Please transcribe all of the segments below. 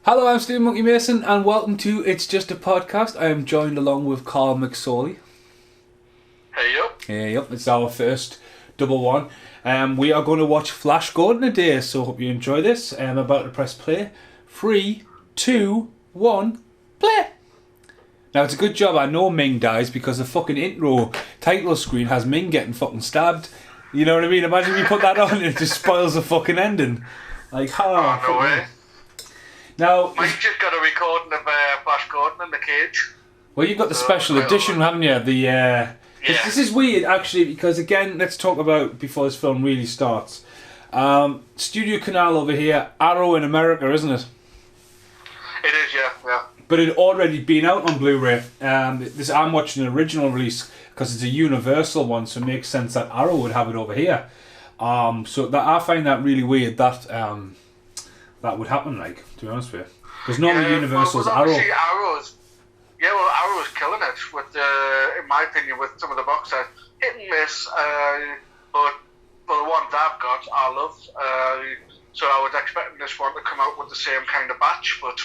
Hello, I'm Stephen Monkey Mason, and welcome to It's Just a Podcast. I am joined along with Carl McSorley. Hey up. Hey up, it's our first double one. We are going to watch Flash Gordon today, so hope you enjoy this. I'm about to press play. 3, 2, 1, play! Now, it's a good job I know Ming dies because the fucking intro title screen has Ming getting fucking stabbed. You know what I mean? Imagine if you put that on and it just spoils the fucking ending. Like, Oh, no way. Now, Mike just got a recording of Flash Gordon in the cage. well, you've got the special edition, haven't you? This is weird, actually, because, again, let's talk about, before this film really starts, Studio Canal over here, Arrow in America, isn't it? It is, yeah. But it had already been out on Blu-ray. I'm watching the original release because it's a Universal one, so it makes sense that Arrow would have it over here. So that I find that really weird that that would happen, like, to be honest with you. Because normally Universal's Arrow. Arrow's killing it with, in my opinion, with some of the box sets. Hit and miss, but for the ones I've got, I love. So I was expecting this one to come out with the same kind of batch, but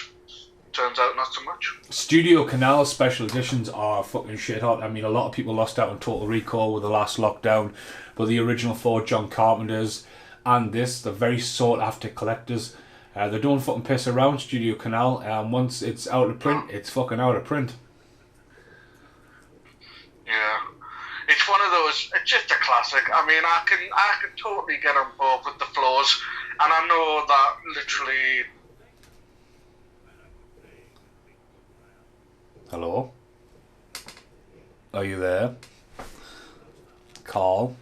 turns out not so much. Studio Canal special editions are fucking shit hot. I mean, a lot of people lost out on Total Recall with the last lockdown, but the original 4 John Carpenters and this, they're very sought after collectors. They don't fucking piss around, Studio Canal. Once it's out of print, it's fucking out of print. Yeah. It's one of those, it's just a classic. I mean, I can totally get on board with the flaws, and I know that literally... Hello? Are you there? Carl?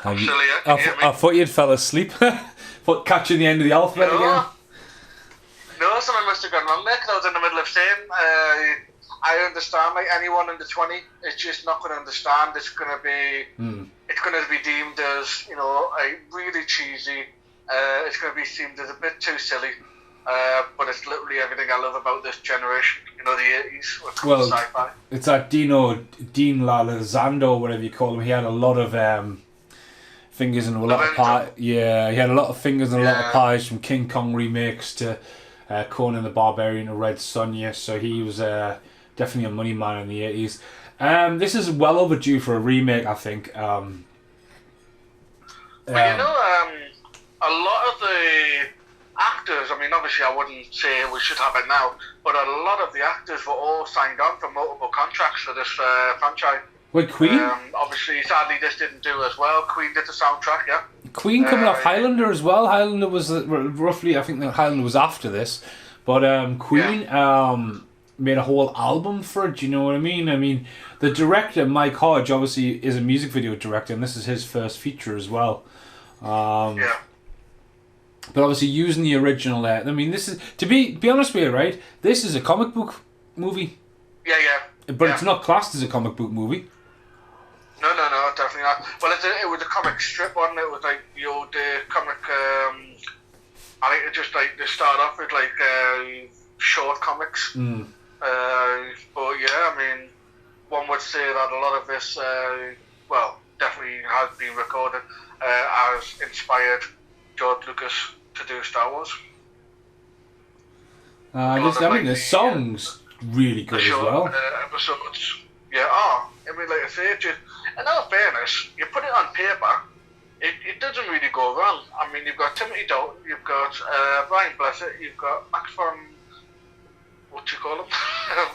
I'm still here. I thought you'd fell asleep. Catching the end of the alphabet again. No, something must have gone wrong there, because I was in the middle of saying, I understand, like anyone under 20, it's just not going to understand. It's going to be deemed as, a really cheesy. It's going to be deemed as a bit too silly. But it's literally everything I love about this generation. The 80s. Well, sci-fi. It's that Dean Lalizando, whatever you call him. He had a lot of fingers and a lot of pies. Yeah, he had a lot of fingers and a lot of pies, from King Kong remakes to Conan the Barbarian to Red Sonja. So he was definitely a money man in the 80s. This is well overdue for a remake, I think. But a lot of the actors, I mean, obviously I wouldn't say we should have it now, but a lot of the actors were all signed on for multiple contracts for this franchise. Wait, Queen? Obviously, sadly, this didn't do as well. Queen did the soundtrack, yeah. Queen coming off Highlander as well. Highlander was roughly, I think that Highlander was after this. But Queen made a whole album for it, do you know what I mean? I mean, the director, Mike Hodge, obviously is a music video director, and this is his first feature as well. Yeah. But obviously using the original, I mean, this is, to be honest with you, right, this is a comic book movie. Yeah. But it's not classed as a comic book movie. No, definitely not. Well, it was a comic strip one. It was like the old comic. I think it just like they start off with like short comics. But yeah, I mean, one would say that a lot of this, definitely has been recorded as inspired George Lucas to do Star Wars. The song's really good as well. Episodes. Yeah. I mean, like I say, in all fairness, you put it on paper, it doesn't really go wrong. I mean, you've got Timothy Dalton, you've got Brian Blessed, you've got Max von... What do you call him?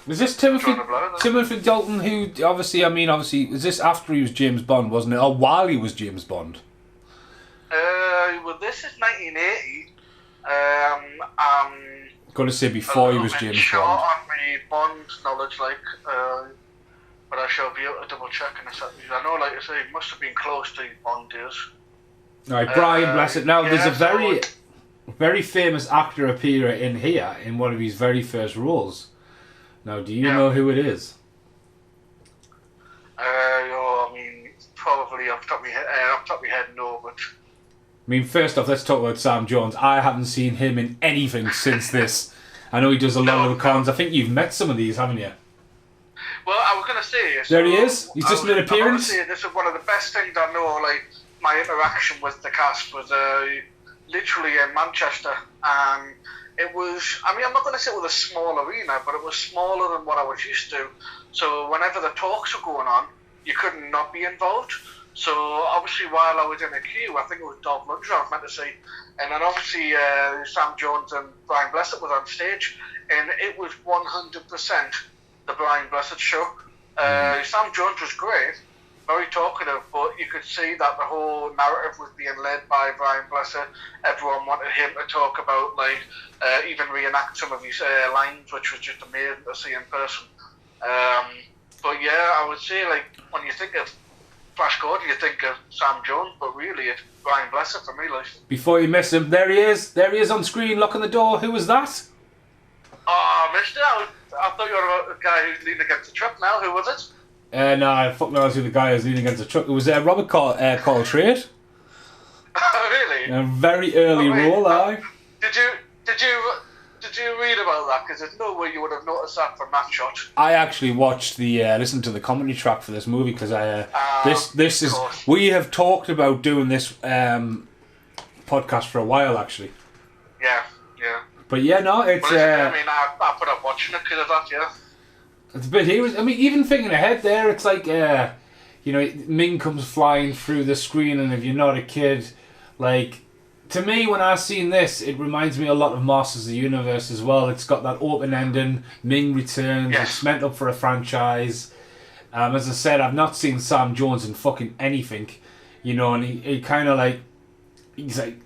Is this Timothy Dalton, who obviously, is this after he was James Bond, wasn't it? Or while he was James Bond? Well, this is 1980. Going to say before he was James short Bond. on my Bond knowledge, but I shall be able to double check in a second. I know, like I say, it must have been close to Bond days. Alright, Brian Blessed. Now, there's a very famous actor appear in here in one of his very first roles. Now, do you know who it is? I mean, probably off the top of my head, no, but... I mean, first off, let's talk about Sam Jones. I haven't seen him in anything since this. I know he does a lot of the cons. I think you've met some of these, haven't you? Well, I was going to say... There he is. He's just made an appearance. I was going to say, this is one of the best things I know, like, my interaction with the cast was literally in Manchester, and it was, I mean, I'm not going to say it was a small arena, but it was smaller than what I was used to. So whenever the talks were going on, you couldn't not be involved. So obviously while I was in a queue, I think it was Dolph Lundgren I was meant to see, and then obviously Sam Jones and Brian Blessed was on stage, and it was 100% the Brian Blessed show. Sam Jones was great, very talkative, but you could see that the whole narrative was being led by Brian Blessed. Everyone wanted him to talk about, like, even reenact some of his lines, which was just amazing to see in person. But yeah, I would say, like, when you think of Flash Gordon, you think of Sam Jones, but really it's Brian Blessed for me. Like, before you miss him, there he is. There he is on screen, locking the door. Who was that? oh, I missed it. I thought you were about the guy who's leaning against the truck now. Who was it? No, I fucking knows who the guy is leaning against the truck. It was Robert Coltrane. Really? A very early role, aye. Did you read about that? Because there's no way you would have noticed that from that shot. I actually watched listened to the commentary track for this movie because this is course. we have talked about doing this podcast for a while actually. Yeah. But yeah, no, it's. But I mean, I put up watching it because of that. Yeah. It's a bit here. I mean, even thinking ahead there, it's like Ming comes flying through the screen, and if you're not a kid, like. To me, when I've seen this, it reminds me a lot of Masters of the Universe as well. It's got that open ending, Ming returns, Yes. It's meant up for a franchise. As I said, I've not seen Sam Jones in fucking anything, and he kind of like, he's going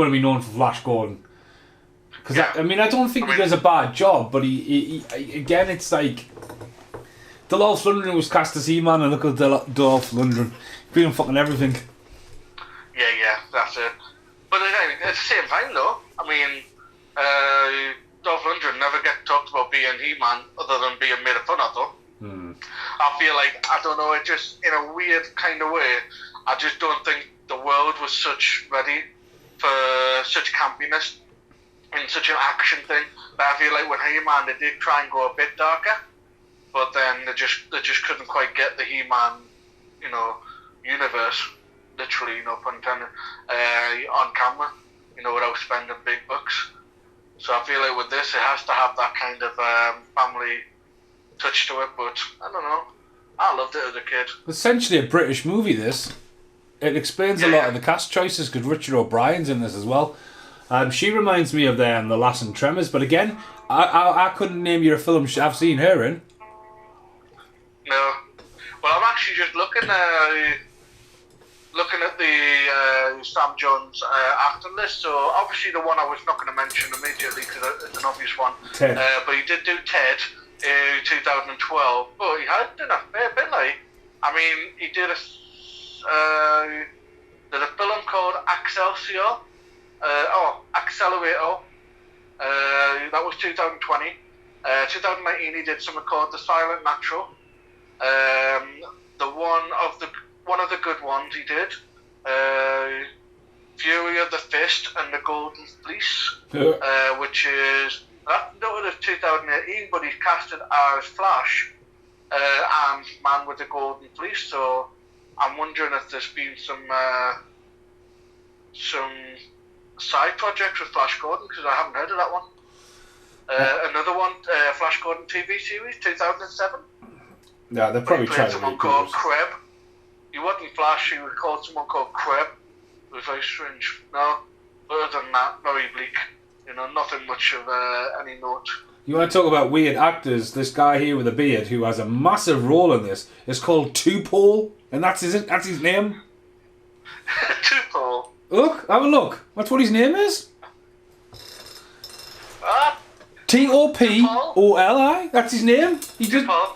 to be known for Flash Gordon. Because, Yeah. I don't think he does a bad job, but he again, it's like, Dolph Lundgren was cast as He-Man, and look at Dolph Lundgren. He's doing fucking everything. Yeah, that's it. But again, at the same time, though, I mean, Dolph Lundgren never get talked about being He-Man other than being made fun of, though. I feel like, I don't know, it just, in a weird kind of way, I just don't think the world was ready for such campiness and such an action thing. That I feel like with He-Man, they did try and go a bit darker, but then they just couldn't quite get the He-Man, universe. Literally, pun intended, on camera, without spending big bucks. So I feel like with this, it has to have that kind of family touch to it, but I don't know. I loved it as a kid. Essentially a British movie, this. It explains a lot of the cast choices, because Richard O'Brien's in this as well. She reminds me of the Lass and Tremors, but again, I couldn't name you a film I've seen her in. No. Well, I'm actually just looking at the Sam Jones acting list, so obviously the one I was not going to mention immediately because it's an obvious one. Ted. But he did do Ted in 2012. But he had done a fair bit, like. I mean, he did a film called Excelsior. Accelerator. That was 2020. 2019 he did something called The Silent Natural. One of the good ones he did, Fury of the Fist and the Golden Fleece, which is that's noted as 2018, but he's casted as Flash and Man with the Golden Fleece. So I'm wondering if there's been some side projects with Flash Gordon, because I haven't heard of that one. Another one, Flash Gordon TV series, 2007. Yeah, they're probably He played trying to someone make called those. Kreb. He wasn't Flash, he was called someone called Kreb. It was very strange. No, other than that, very bleak. Nothing much of any note. You want to talk about weird actors? This guy here with a beard who has a massive role in this is called Tupol, and that's his name. Tupol. Look, have a look. That's what his name is. Topoli. That's his name. He just. Tupol.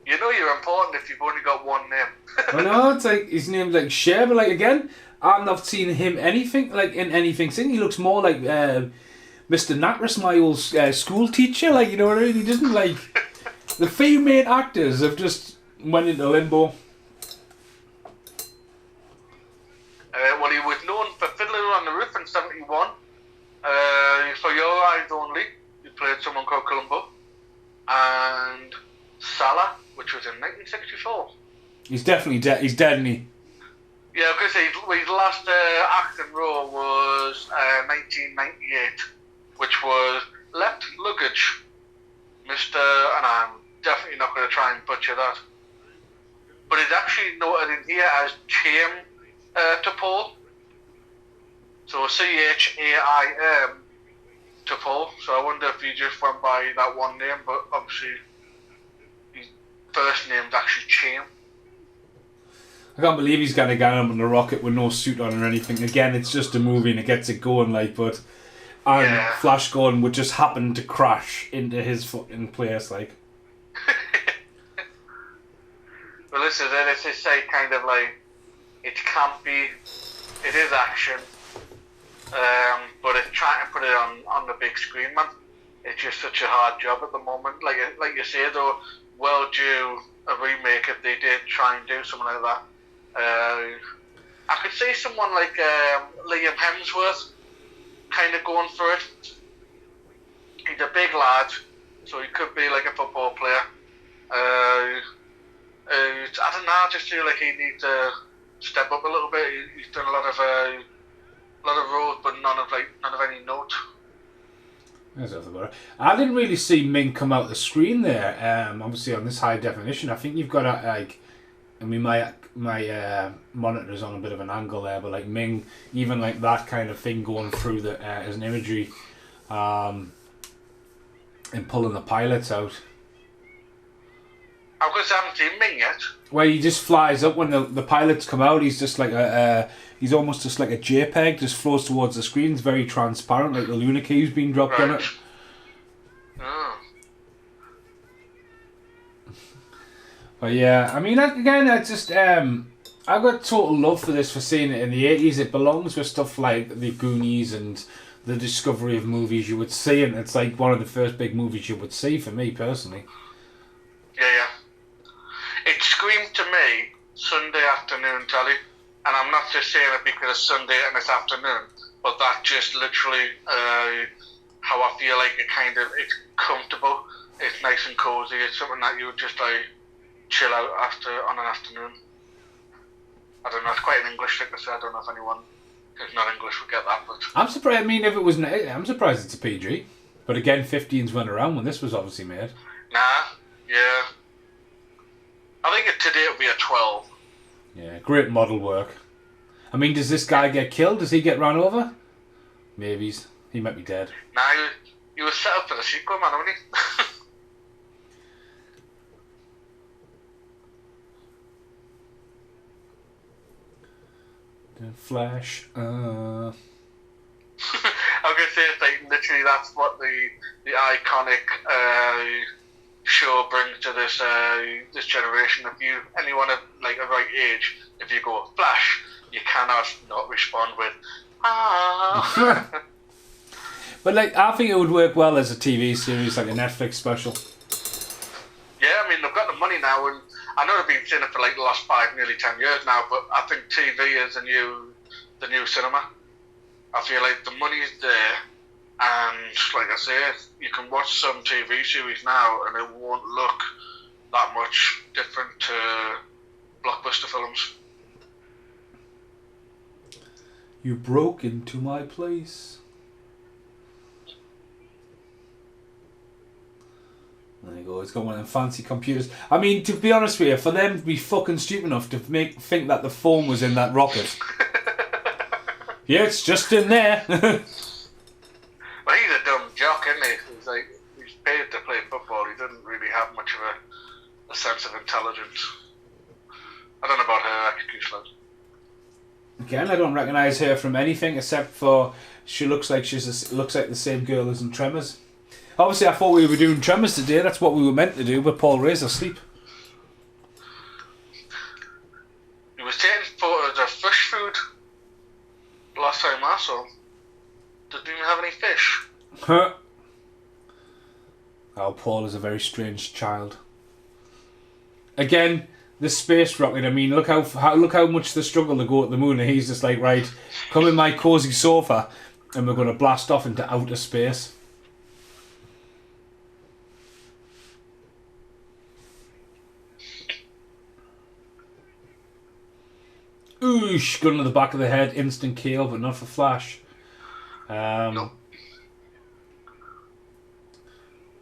You know you're important if you've only got one name. I know, it's like his name's like Cher, but like again, I've not seen him in anything since. He looks more like Mr. Natras, my old school teacher. Like, you know what I mean? He doesn't like the female actors have just went into limbo. Well, he was known for Fiddler on the Roof in '71. For Your Eyes Only, he played someone called Columbo, and Salah, which was in 1964. He's definitely dead. He's dead, isn't he? Yeah, because his last acting role was 1998, which was Left Luggage, Mr. And I'm definitely not going to try and butcher that. But it's actually noted in here as Chaim to Paul. So Chaim to Paul. So I wonder if he just went by that one name, but obviously his first name's actually Chaim. I can't believe he's gonna get him on the rocket with no suit on or anything. Again, it's just a movie and it gets it going, like, but Flash Gordon would just happen to crash into his fucking place, like. Well, this is it. It's just say kind of like it campy. It is action, but it's trying to put it on the big screen, man. It's just such a hard job at the moment. Like you say, though, well due a remake if they did try and do something like that. I could see someone like Liam Hemsworth kind of going for it. He's a big lad, so he could be like a football player. I don't know. I just feel like he needs to step up a little bit. He's done a lot of roles, but none of any note. I didn't really see Ming come out the screen there. Obviously on this high definition, I think you've got my monitor's on a bit of an angle there, but like Ming, even like that kind of thing going through the as an imagery, and pulling the pilots out. I haven't seen Ming yet. Where he just flies up when the pilots come out. He's just like he's almost just like a JPEG, just flows towards the screen. It's very transparent, like the Lunar Key's been dropped on it. Oh. But yeah, I mean, again, I just I've got total love for this, for seeing it in the 80s. It belongs with stuff like the Goonies and the discovery of movies you would see, and it's like one of the first big movies you would see for me personally. Yeah. It screamed to me Sunday afternoon telly, and I'm not just saying it because it's Sunday and it's afternoon, but that just literally how I feel like it's comfortable, it's nice and cozy, it's something that you would just like chill out after on an afternoon. I don't know, it's quite an English thing to say. I don't know if anyone who's not English would get that, but I'm surprised. I mean, if it was, I'm surprised it's a PG. But again, 15s went around when this was obviously made. Nah, yeah. I think today it'll be a 12. Yeah, great model work. I mean, does this guy get killed? Does he get run over? Maybe he might be dead. Nah, he was set up for the sequel, man, wasn't he? Flash. I'm gonna say it's like literally that's what the iconic show brings to this generation. If anyone of like a right age, if you go Flash, you cannot not respond with ah. But like, I think it would work well as a TV series, like a Netflix special. Yeah, I mean they've got the money now, and I know they've been saying it for like the last 5, nearly 10 years now. But I think TV is the new cinema. I feel like the money's there, and like I say, you can watch some TV series now, and it won't look that much different to blockbuster films. You broke into my place. There you go, it's got one of them fancy computers. I mean, to be honest with you, for them to be fucking stupid enough to think that the phone was in that rocket. Yeah, it's just in there. Well, he's a dumb jock, isn't he? He's paid to play football. He doesn't really have much of a sense of intelligence. I don't know about her excuse, lad. Again, I don't recognise her from anything except for she looks like looks like the same girl as in Tremors. Obviously, I thought we were doing Tremors today. That's what we were meant to do, but Paul Ray's asleep. He was taking photos of fish food last time I saw him. Didn't even have any fish. Huh. Oh, Paul is a very strange child. Again, the space rocket. I mean, look how much they struggle to go at the moon, and he's just like, right, come in my cosy sofa, and we're going to blast off into outer space. Boosh! Gun to the back of the head, instant kill, but not for Flash. Nope.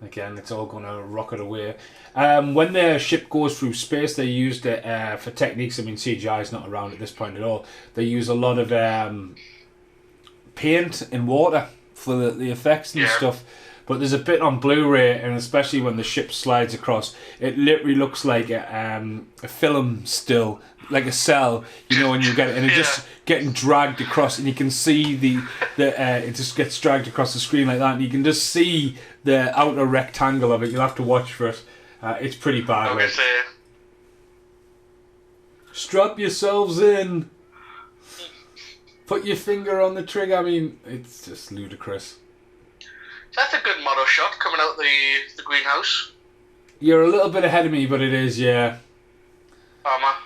Again, it's all going to rocket away. When the ship goes through space, they used it for techniques. I mean, CGI is not around at this point at all. They use a lot of paint and water for the effects and stuff. But there's a bit on Blu-ray, and especially when the ship slides across, it literally looks like a film still, like a cell, you know, when you get it, and it just getting dragged across, and you can see the it just gets dragged across the screen like that, and you can just see the outer rectangle of it. You'll have to watch for it. It's pretty bad. Okay, Right? Strap yourselves in. Put your finger on the trigger. I mean, it's just ludicrous. That's a good model shot coming out the greenhouse. You're a little bit ahead of me, but it is, yeah. Oh,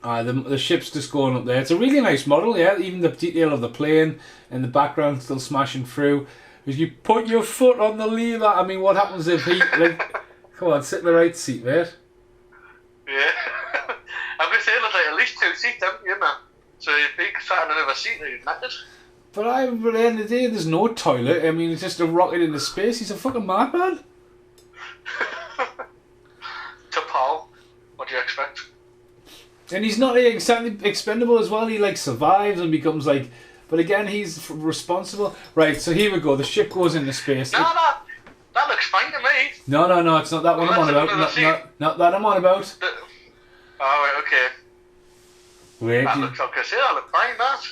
right. The ship's just going up there. It's a really nice model, yeah. Even the detail of the plane in the background still smashing through. If you put your foot on the lever, I mean, what happens if he, like, come on, sit in the right seat, mate. Yeah. I'm going to say there's like at least 2 seats, haven't you, man? So if he sat in another seat, he's knackered. But at the end of the day, there's no toilet. I mean, it's just a rocket into space. He's a fucking madman. To Paul, what do you expect? And he's not exactly expendable as well. He, like, survives and becomes, like... But again, he's responsible. Right, so here we go. The ship goes into space. No, that looks fine to me. No, it's not that one I'm on about. Not that I'm on about. Right, okay. Wait. That looks okay. See, that looks fine, that.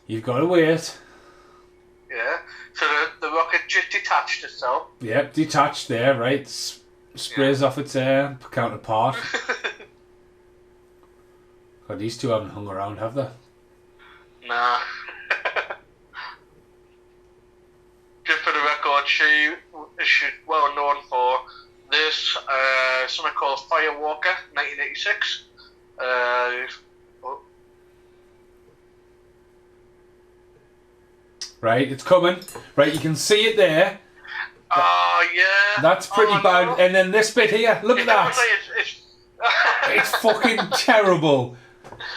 You've got to wait. Yeah. So the rocket just detached itself. Yep, detached there, right? Sprays off its counterpart. God, these two haven't hung around, have they? Nah. Just for the record, she's well known for this, something called Firewalker, 1986. Right, it's coming. Right, you can see it there. Oh, yeah. That's pretty bad. No. And then this bit here, look at that. It's It's fucking terrible.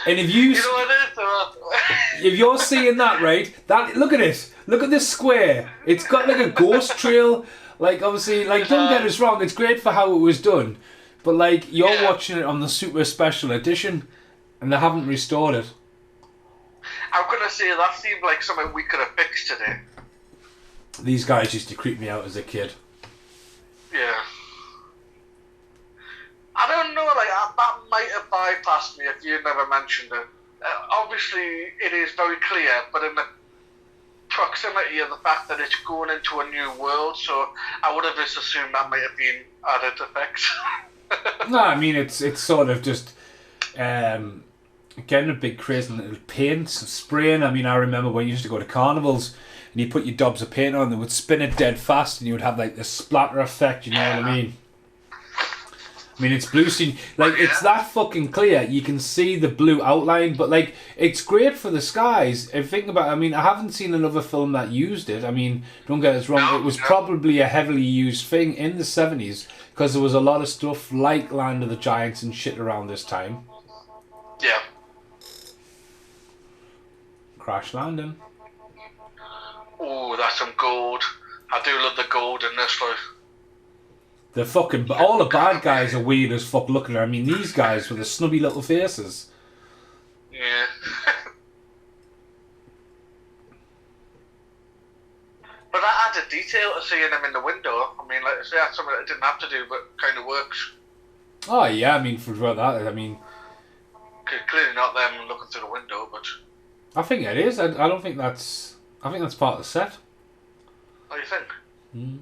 And if you know what it is? if you're seeing that, right, look at it. Look at this square. It's got like a ghost trail. Like, obviously, like, don't get us wrong, it's great for how it was done. But, like, you're watching it on the Super Special Edition, and they haven't restored it. I'm going to say that seemed like something we could have fixed today. These guys used to creep me out as a kid. Yeah. I don't know, like, that might have bypassed me if you never mentioned it. Obviously, it is very clear, but in the proximity of the fact that it's going into a new world, so I would have just assumed that might have been added effects. No, I mean, it's sort of just getting a big craze and paint, spraying. I mean, I remember when you used to go to carnivals and you put your dobs of paint on, they would spin it dead fast and you would have like this splatter effect, you know what I mean? I mean, it's blue scene. Like, it's that fucking clear. You can see the blue outline, but, like, it's great for the skies. If think about it, I mean, I haven't seen another film that used it. I mean, don't get us wrong. It was probably a heavily used thing in the 70s because there was a lot of stuff like Land of the Giants and shit around this time. Yeah. Crash Landing. Oh, that's some gold. I do love the gold in this, like. The fucking... All the bad guys are weird as fuck looking at. I mean, these guys with the snubby little faces. Yeah. But that adds a detail to seeing them in the window. I mean, like I say, that's something that it didn't have to do, but kind of works. Oh, yeah, I mean, for that, I mean... Clearly not them looking through the window, but... I think it is. I don't think that's... I think that's part of the set. What do you think? Mm.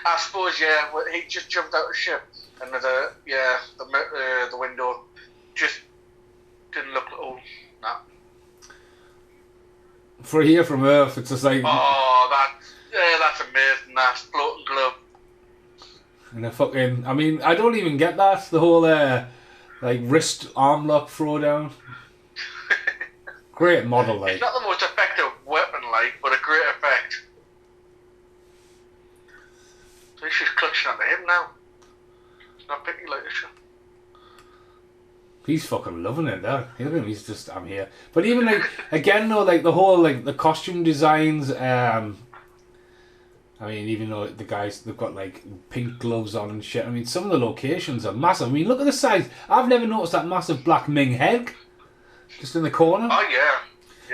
I suppose, yeah, he just jumped out of the ship, and the window just didn't look. Oh, nah. For here from Earth, it's just like. Oh, that's amazing. That's floating glove. And a fucking. I mean, I don't even get that. The whole like wrist arm lock throwdown. Great model, like. It's not the most effective weapon, like, but a great effect. She's clutching onto him now. It's not picky like this. He's fucking loving it there. Look at him, he's just, I'm here. But even like, again though, like the whole, like the costume designs, I mean, even though the guys, they've got like pink gloves on and shit. I mean, some of the locations are massive. I mean, look at the size. I've never noticed that massive black Ming head just in the corner. Oh, yeah.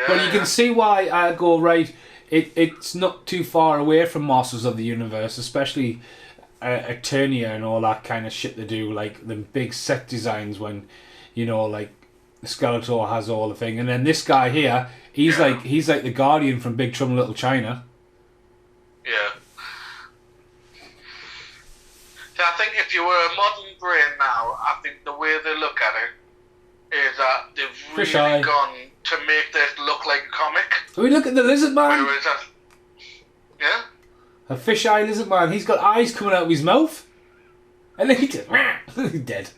But you can see why I go, right, it's not too far away from Masters of the Universe, especially Eternia and all that kind of shit they do, like the big set designs when, you know, like Skeletor has all the thing. And then this guy here, he's like the Guardian from Big Trouble in Little China. Yeah. So I think if you were a modern brain now, I think the way they look at it is that they've really gone to make this look like a comic. I mean, look at the lizard man. Whereas yeah? A fisheye lizard man. He's got eyes coming out of his mouth. And then he just... he's dead.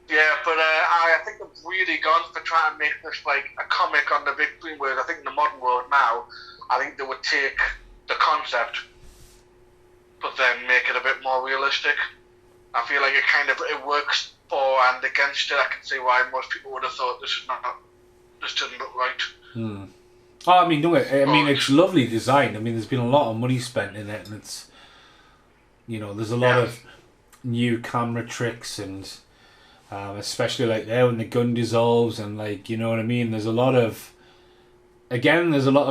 Yeah, but I think they've really gone for trying to make this like a comic on the big screen, whereas I think in the modern world now, I think they would take the concept, but then make it a bit more realistic. I feel like it works for and against it. I can see why most people would have thought this didn't look right. Oh, I mean, it's lovely design. I mean, there's been a lot of money spent in it, and it's, you know, there's a lot of new camera tricks, and especially like there when the gun dissolves, and like, you know what I mean. There's a lot of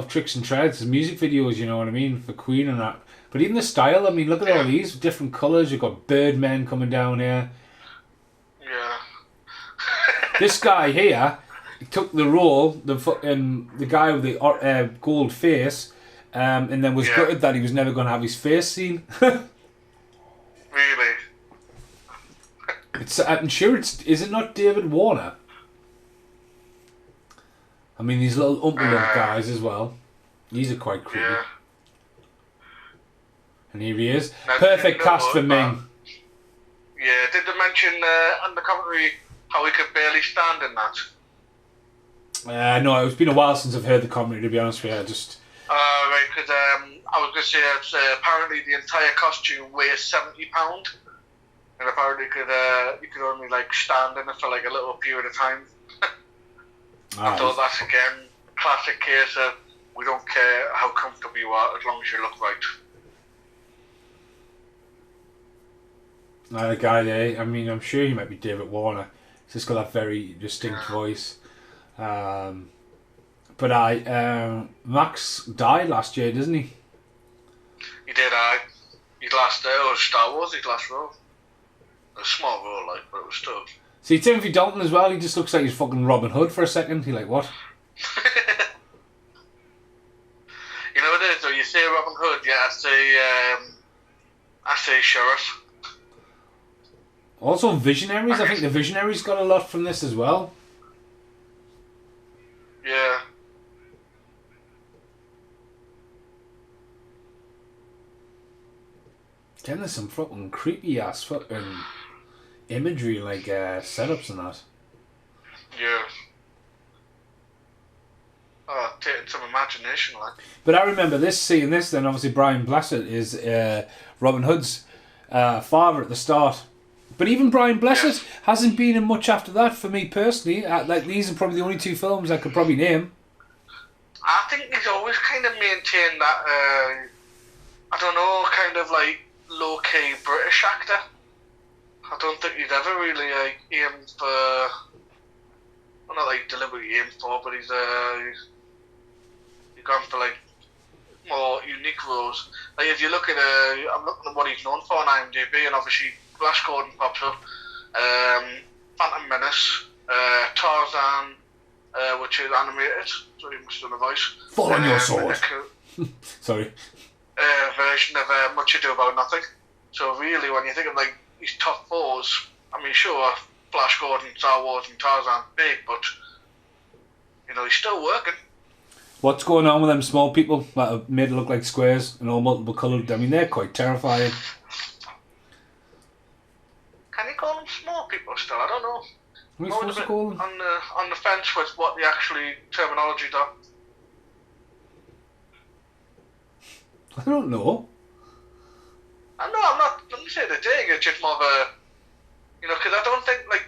tricks and treads, music videos, you know what I mean, for Queen and that. But even the style, I mean, look at all these different colours. You've got Birdmen coming down here. Yeah. This guy here took the role, the guy with the gold face, and then was gutted that he was never going to have his face seen. Really? I'm sure is it not David Warner? I mean, these little Umpa guys as well. These are quite creepy. Yeah. And here he is. Perfect cast for Ming. Yeah, did they mention on the commentary how he could barely stand in that? No, it's been a while since I've heard the commentary, to be honest with you. Right, because I was going to say apparently the entire costume weighs 70 pounds, and apparently you could only like stand in it for like a little period of time. I thought that's again classic case of we don't care how comfortable you are as long as you look right. The guy there, I mean, I'm sure he might be David Warner. He's just got that very distinct voice. But Max died last year, doesn't he? He did. His last Star Wars, his last role. A small role, like, but it was still. See, Timothy Dalton as well. He just looks like he's fucking Robin Hood for a second. You're like, what? You know what it is though. You say Robin Hood, yeah. I say Sheriff. Also, Visionaries. I think the Visionaries got a lot from this as well. Yeah. Then there's some fucking creepy ass fucking imagery, like setups and that. Yeah. Oh, taking some imagination, like. But I remember seeing this. Then obviously Brian Blessed is Robin Hood's father at the start. But even Brian Blessed hasn't been in much after that for me personally. Like, these are probably the only two films I could probably name. I think he's always kind of maintained that, I don't know, kind of like low-key British actor. I don't think he's ever really aimed for, well, not like deliberately aimed for, but he's gone for like more unique roles. Like if you look at, I'm looking at what he's known for on IMDb, and obviously Flash Gordon pops up, Phantom Menace, Tarzan, which is animated, so he must have done a voice. Fall on your sword. Sorry. Version of Much Ado About Nothing. So really, when you think of like these top fours, I mean, sure, Flash Gordon, Star Wars, and Tarzan big, but you know, he's still working. What's going on with them small people that are made to look like squares and all multiple coloured? I mean, they're quite terrifying. Can you call them small people still? I don't know. What are you supposed to call them? On the fence with what the actually terminology are. I don't know. I'm not saying they're doing it, it's just more of a You know, because I don't think like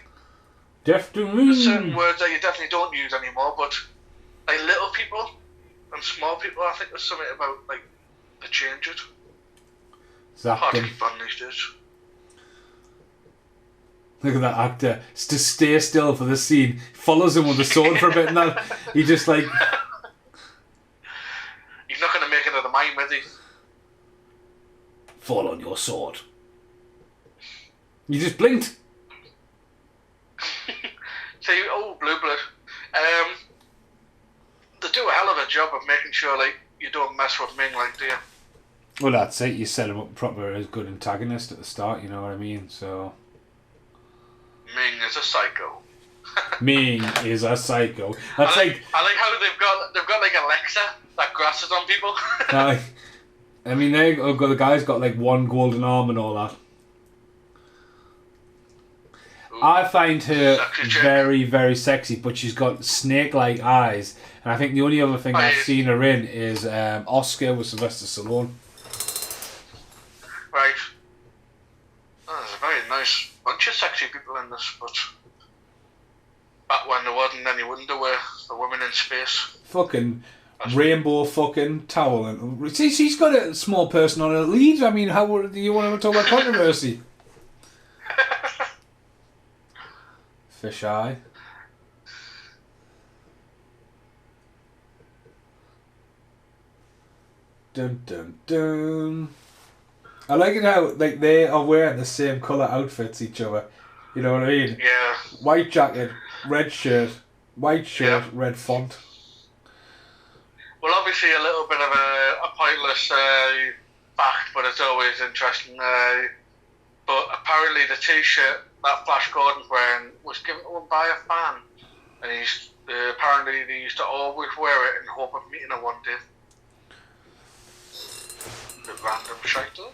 There's there's certain words that you definitely don't use anymore, but like little people and small people, I think there's something about like the change it. Hard to Zapped him. keep on these days. Look at that actor. To stay still for the scene. Follows him with the sword for a bit and that he just like He's not going to make it of the mime, is he? fall on your sword. You just blinked. See, oh, Blue Blood. They do a hell of a job of making sure like you don't mess with Ming, like, do you? Well, that's it. You set him up proper as good antagonist at the start. You know what I mean? So Ming is a psycho. Ming is a psycho. That's I like how they've got like Alexa that grasses on people. I mean, the guy's got like one golden arm and all that. Ooh, I find her sexy chick. very, very sexy, but she's got snake-like eyes. And I think the only other thing I've seen her in is Oscar with Sylvester Stallone. Right. Oh, there's a very nice bunch of sexy people in this, but back when there wasn't any underwear for women in space. Fucking rainbow fucking towel. And see, she's got a small person on her lead. I mean, how do you want to talk about controversy? Fish eye. Dun dun dun. I like it how like they are wearing the same colour outfits each other. You know what I mean? Yeah. White jacket, red shirt, white shirt, Yeah. red font. Well, obviously a little bit of a pointless fact, but it's always interesting. But apparently the T-shirt that Flash Gordon's wearing was given to him by a fan, and he's apparently they used to always wear it in hope of meeting her one day. Bit random shite though.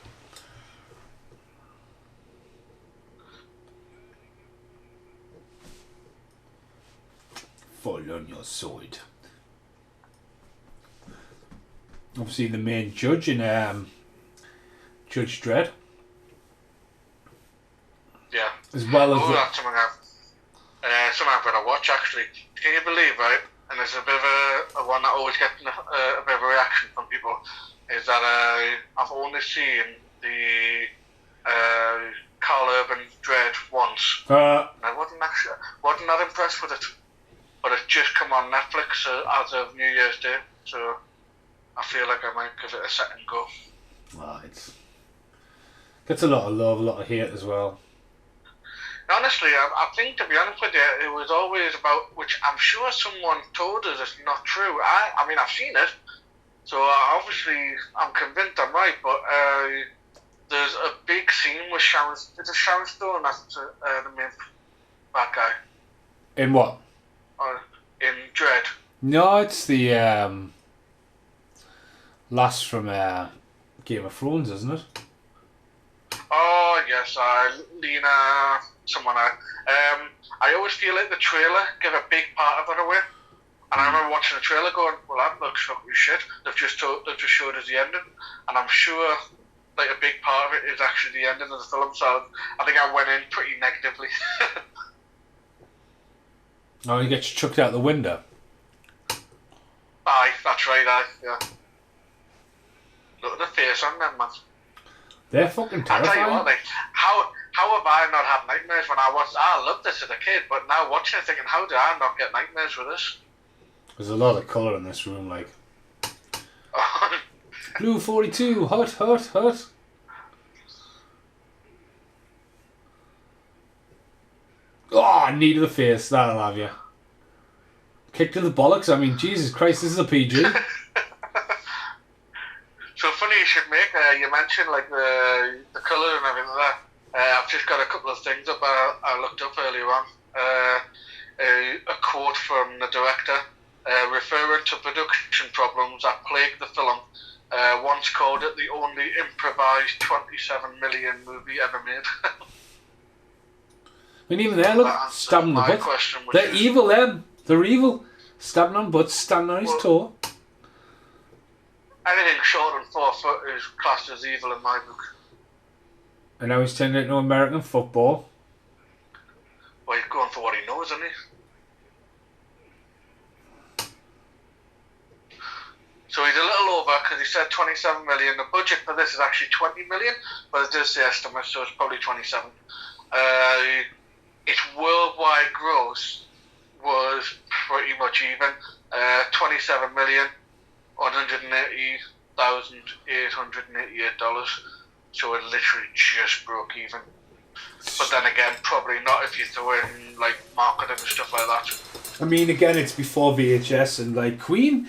Fall on your sword. Obviously, the main judge in Judge Dredd, Yeah. as well as Oh, that's something I'm going to watch actually. Can you believe, right? And there's a bit of a one that always gets a bit of a reaction from people, is that I've only seen the Carl Urban Dredd once. And I wasn't that impressed with it. But it's just come on Netflix as of New Year's Day, so I feel like I might give it a second go. it gets a lot of love, a lot of hate as well. Honestly, I think, to be honest with you, it was always about, which I'm sure someone told us it's not true. I mean, I've seen it, so obviously I'm convinced I'm right, but there's a big scene with Sharon, is it Sharon Stone, that's the main bad guy? In what? In Dredd. No, it's the lass from Game of Thrones, isn't it? Oh, yes, Lena, someone I always feel like the trailer give a big part of it away. And I remember watching the trailer going, well, that looks fucking shit. They've just showed us the ending. And I'm sure like a big part of it is actually the ending of the film, so I think I went in pretty negatively. Oh, he gets chucked out the window. Aye, that's right, yeah. Look at the face on them, man. They're fucking I tell you terrifying. what, like, how have I not had nightmares when I watched? I loved this as a kid, but now watching it, thinking, how did I not get nightmares with this? There's a lot of colour in this room, like. Blue 42, hot, hot, hot. Oh, knee to the face, that'll have you. Kick to the bollocks, I mean, Jesus Christ, this is a PG. So funny you should make. You mentioned like the colour and everything like that. I've just got a couple of things up. I looked up earlier on. A quote from the director referring to production problems that plagued the film. Once called it the only improvised 27 million movie ever made. I mean, even there, look, That answers stabbing the my butt. question, which They're is- evil, them. They're evil. Stabbing on butts, standing on his Well- toe. Anything short than 4 foot is classed as evil in my book. And now he's turned into American football. Well, he's going for what he knows, isn't he? So he's a little over because he said 27 million. The budget for this is actually 20 million, but it does say estimate, so it's probably 27. Its worldwide gross was pretty much even. 27 million, $180,888. So it literally just broke even. But then again, probably not if you throw in like marketing and stuff like that. I mean, again, it's before VHS, and like Queen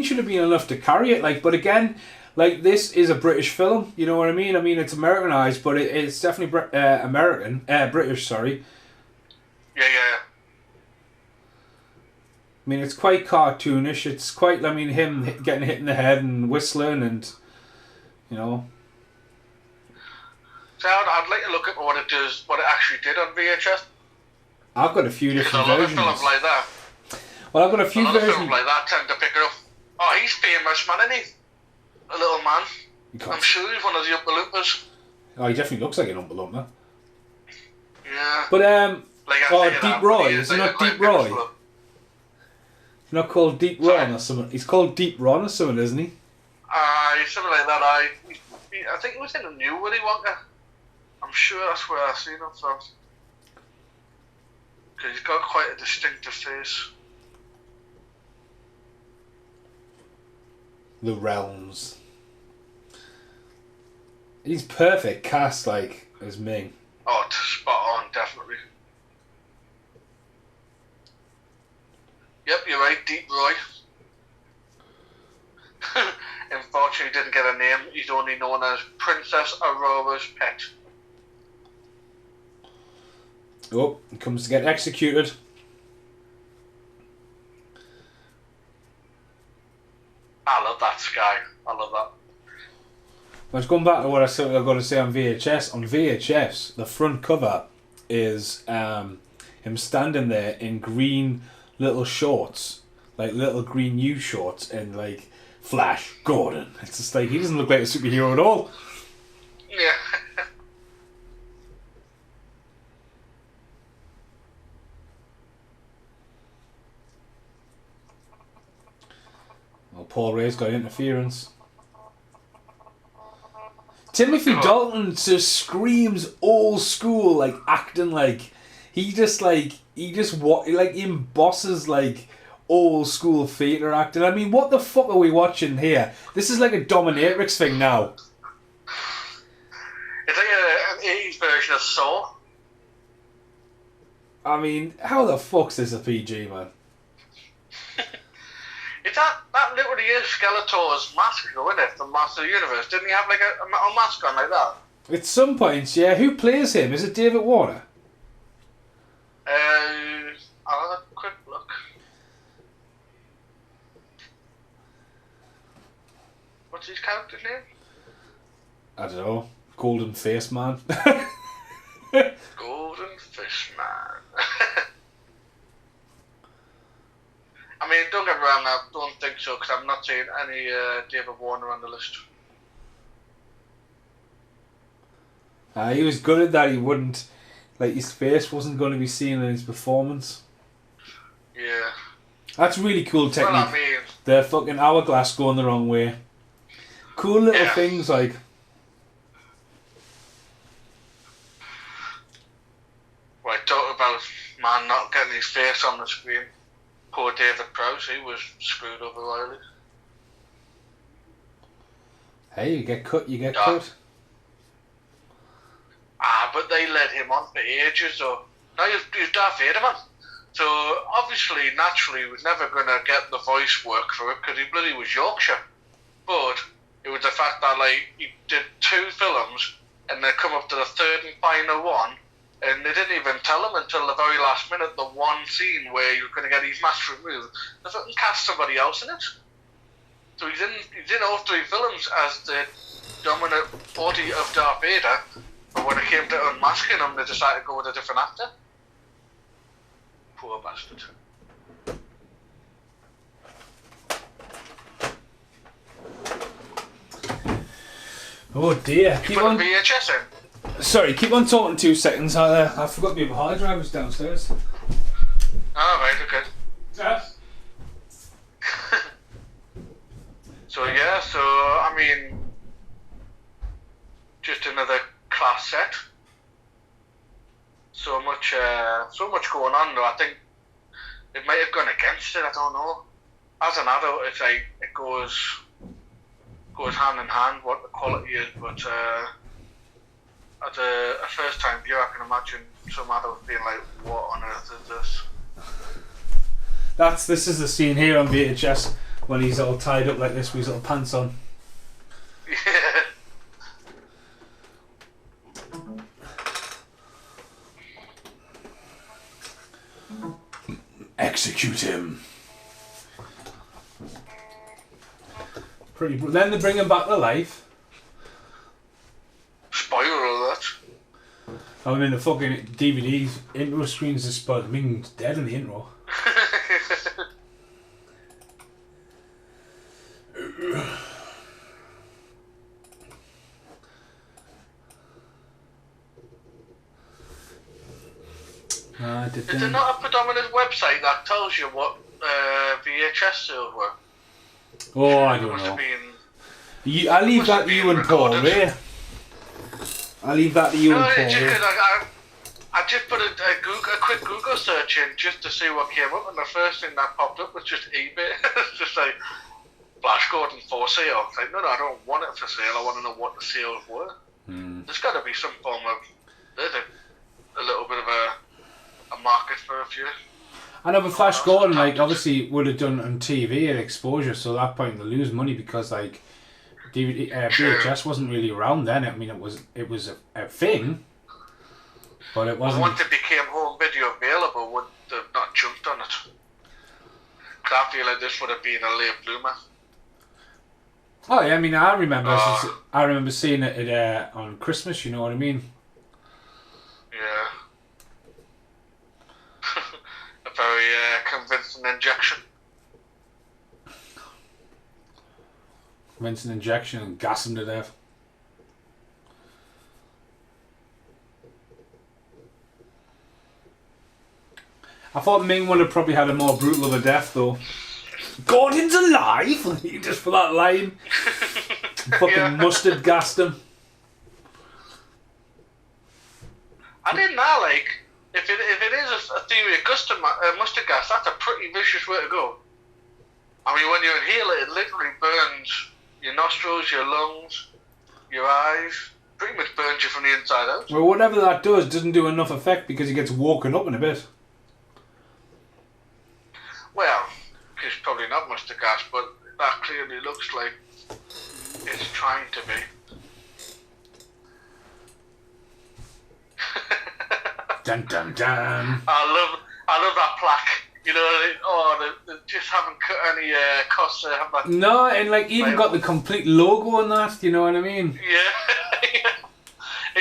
should have been enough to carry it. Like, but again, like this is a British film. You know what I mean? I mean, it's Americanized, but it's definitely British. Sorry. Yeah. I mean, it's quite cartoonish. It's quite. I mean, him getting hit in the head and whistling, and you know. So I'd like to look at what it actually did on VHS. I've got a few different versions. A lot of films like that. Well, I've got a few versions. A lot of films like that tend to pick it up. Oh, he's famous, man, isn't he? A little man. I'm sure he's one of the Oompa Loompas. Oh, he definitely looks like an Oompa Loompa. Yeah. But like Deep Roy, is he not Deep Roy? He's not called Deep Ron or something. He's called Deep Ron or something, isn't he? Something like that. I think it was in the new Willy Wonka. I'm sure that's where I seen him from. Because he's got quite a distinctive face. The Realms. He's perfect cast, like, as Ming. Oh, spot on, definitely. Yep, you're right, Deep Roy. Unfortunately, didn't get a name. He's only known as Princess Aurora's pet. Oh, he comes to get executed. I love that sky. I love that. I was going back to what I said I've got to say on VHS. On VHS, the front cover is him standing there in green little shorts, like little green U shorts, and like Flash Gordon. It's just like he doesn't look like a superhero at all. Yeah. Well, Paul Ray's got interference. Timothy Dalton just screams old school, like acting like he embosses like old school theatre acting. I mean, what the fuck are we watching here? This is like a dominatrix thing now. It's like an 80s version of Saw. I mean, how the fuck's this a PG, man? It's that literally is Skeletor's mask, though, isn't it? The Master of the Universe. Didn't he have like a metal mask on like that? At some points, yeah. Who plays him? Is it David Warner? I'll have a quick look. What's his character's name? I don't know. Golden Face Man. Golden Fish Man. I mean, don't get me wrong, I don't think so, because I'm not seeing any David Warner on the list. He was good at that. He wouldn't, like, his face wasn't going to be seen in his performance. Yeah. That's really cool technique. Well, I mean, the fucking hourglass going the wrong way. Cool little things like. Right, talk about man not getting his face on the screen. Poor David Prowse, he was screwed over royally. Hey, you get cut, you get cut. But they led him on for ages, so now he's Darth Vader, man. So obviously, naturally, he was never going to get the voice work for it because he bloody was Yorkshire. But it was the fact that like he did 2 films and they come up to the 3rd and final one, and they didn't even tell him until the very last minute the one scene where he was going to get his mask removed. They fucking cast somebody else in it. So he's in all 3 films as the dominant body of Darth Vader, but when it came to unmasking him, they decided to go with a different actor. Poor bastard. Oh dear. You put a VHS in? Sorry, keep on talking 2 seconds. I forgot my hard drive was downstairs. Oh, right, okay. Yeah. So yeah, I mean, just another class set. So much going on though. I think it might have gone against it. I don't know. As an adult, it's like it goes hand in hand what the quality is, but as a first time viewer, I can imagine some adults being like, "What on earth is this?" This is the scene here on VHS when he's all tied up like this with his little pants on. Yeah. Execute him. Then they bring him back to life. Spoiler alert. I mean, the fucking DVD intro screens are spoiled. Ming's dead in the intro. Is there not a predominant website that tells you what VHS sales were? Oh, I don't know. I leave that to you and Paul, Ray. I leave that to you and Paul. I just put a quick Google search in just to see what came up, and the first thing that popped up was just eBay. It's just like Flash Gordon for sale. It's like, no, I don't want it for sale. I want to know what the sales were. There's got to be some form of a little bit of a market for a few. I know, but Flash Gordon, like, obviously would have done on TV and exposure, so at that point they lose money because, like, VHS wasn't really around then. I mean, it was a thing, but it wasn't. Once it became home video available, would they have not jumped on it? Because I feel like this would have been a late bloomer. Oh yeah, I mean, I remember seeing it on Christmas. You know what I mean? Yeah. A very convincing injection. Convincing injection and gas him to death. I thought Ming would have probably had a more brutal of a death though. Gordon's alive! Just for that line. Fucking mustard gassed him. I didn't know, like, if it is a theory of mustard gas, that's a pretty vicious way to go. I mean, when you inhale it, it literally burns your nostrils, your lungs, your eyes. Pretty much burns you from the inside out. Well, whatever that doesn't do enough effect because he gets woken up in a bit. Well, it's probably not mustard gas, but that clearly looks like it's trying to be. Dun dun dun. I love that plaque. You know, they just haven't cut any costs, have they? No, and like even got the complete logo on that. You know what I mean? Yeah.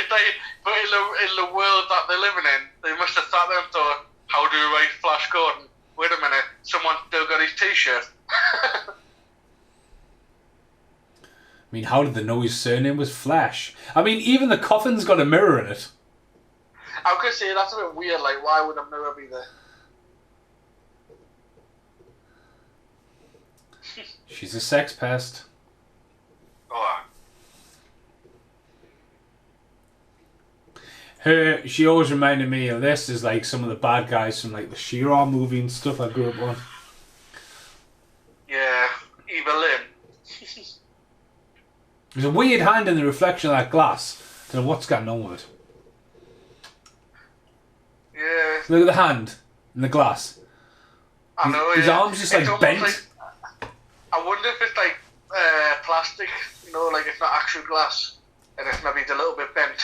But in the world that they're living in, they must have sat there and thought, "How do we write Flash Gordon? Wait a minute, someone still got his T-shirt." I mean, how did they know his surname was Flash? I mean, even the coffin's got a mirror in it. I was gonna say that's a bit weird. Like, why would a mirror be there? She's a sex pest. Oh. She always reminded me of this as like some of the bad guys from like the She-Ra movie and stuff I grew up on. Yeah, Eva Lynn. There's a weird hand in the reflection of that glass. Don't know what's going on with it. Yeah. Look at the hand in the glass. I know. His arms just like bent. Like, I wonder if it's like plastic, you know, like it's not actual glass, and it's maybe a little bit bent.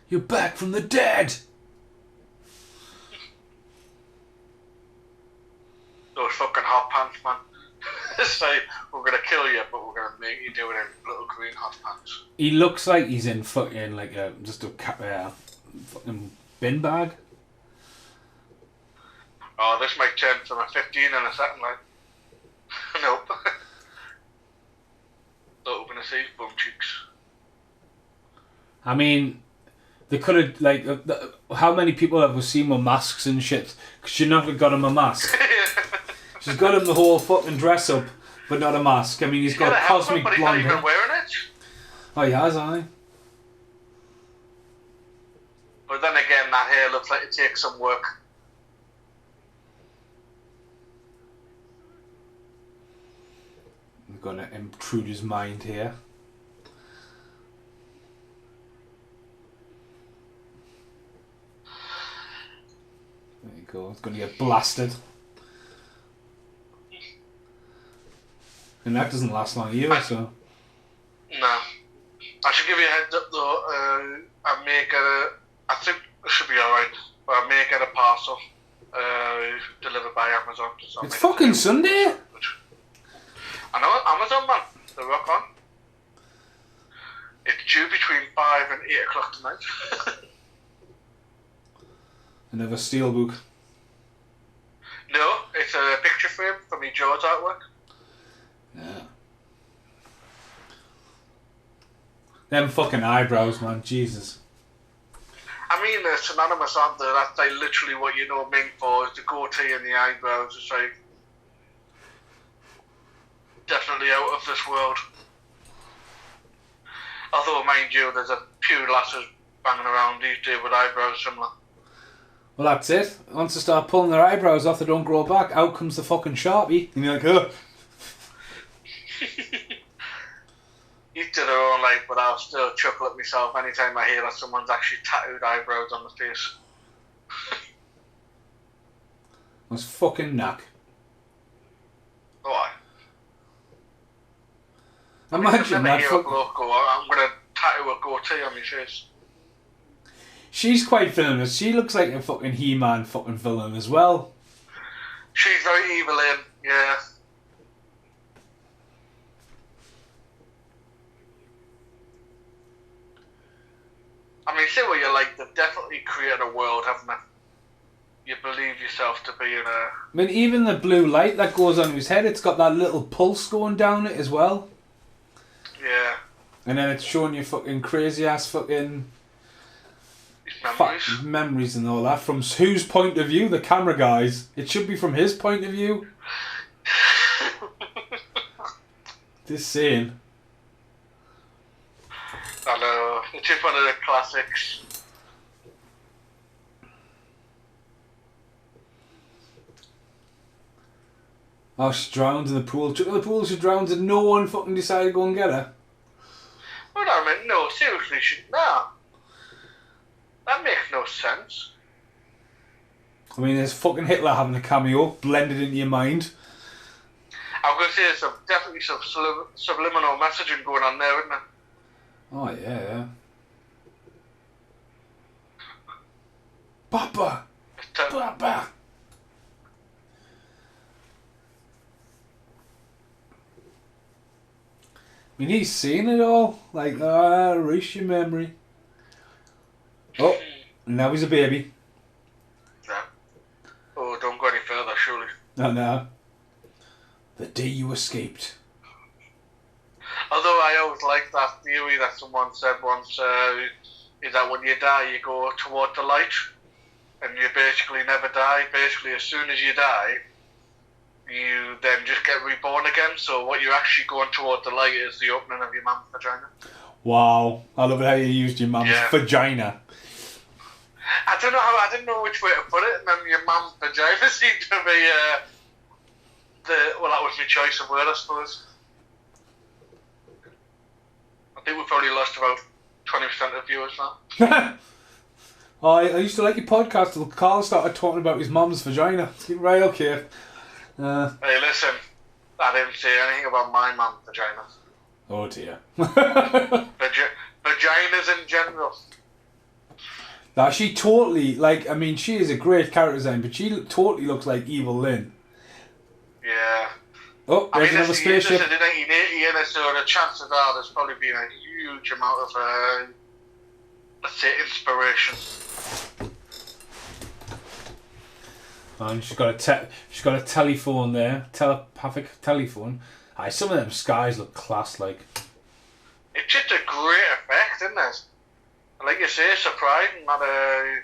You're back from the dead. Those fucking hot pants, man. Say, we're gonna kill you, but we're gonna make you do it in little green hot pants. He looks like he's in fucking like just a fucking bin bag. Oh, this might turn from a 15 in a second, like. to see his bum cheeks. I mean, they could have, like, how many people have we seen with masks and shit? Because she not got him a mask. She's got him the whole fucking dress up, but not a mask. I mean, he's got cosmic but he's blonde not hair. even wearing it. Oh, he has, hasn't he? But then again, that hair looks like it takes some work. We're going to intrude his mind here. There you go. It's going to get blasted. And that doesn't last long either, so... No. I should give you a heads up though. I may get I think it should be alright. But I may get a parcel delivered by Amazon. So It's fucking Sunday! I know, Amazon, man. They rock on. It's due between 5 and 8 o'clock tonight. Another steelbook. No, it's a picture frame for me George artwork. Yeah. Them fucking eyebrows, man. Jesus. I mean, they're synonymous, aren't they? That's like literally what you know Ming for, is the goatee and the eyebrows. It's like definitely out of this world. Although, mind you, there's a few lasses banging around these days with eyebrows similar. Well, that's it. Once they start pulling their eyebrows off, they don't grow back. Out comes the fucking Sharpie. And you're like, oh. Each to their own life, but I'll still chuckle at myself anytime I hear that someone's actually tattooed eyebrows on the face. That's fucking knack. Why? Imagine that. Hear a bloke go, I'm going to tattoo a goatee on my face. She's quite villainous. She looks like a fucking He-Man fucking villain as well. She's very evil in, yeah. I mean, say what you like, they've definitely created a world, haven't they? You believe yourself to be in a... I mean, even the blue light that goes on his head, it's got that little pulse going down it as well. Yeah. And then it's showing you fucking crazy ass fucking... memories. Memories and all that. From whose point of view? The camera guys. It should be from his point of view. This scene. I know. It's just one of the classics. Oh, she drowned in the pool. Took her to the pool, she drowned and no one fucking decided to go and get her. Well, I mean, no, seriously, no. That makes no sense. I mean, there's fucking Hitler having a cameo blended into your mind. I was going to say there's definitely some subliminal messaging going on there, isn't there? Oh, yeah. Papa! Papa! I mean, he's seen it all. Like, erase your memory. Oh, now he's a baby. Yeah. Oh, don't go any further, surely. No. The day you escaped. Although I always liked that theory that someone said once, is that when you die, you go toward the light, and you basically never die. Basically, as soon as you die, you then just get reborn again. So what you're actually going toward the light is the opening of your mum's vagina. Wow, I love it how you used your mum's vagina. I didn't know which way to put it, and then your mum's vagina seemed to be that was my choice of word, I suppose. I think we've probably lost about 20% of viewers now. I used to like your podcast till Carl started talking about his mum's vagina. Right, okay. Hey, listen, I didn't say anything about my mum's vagina. Oh dear. Vaginas in general. Now she totally, like, I mean, she is a great character design, but she totally looks like Evil Lynn. Yeah. Oh, there's another spaceship. This is the 1980 in it, so the chances are there's probably been a huge amount of, let's say, inspiration. And she's got a telephone there, telepathic telephone. Aye, some of them skies look class like. just a great effect, isn't it? Like you say, surprising that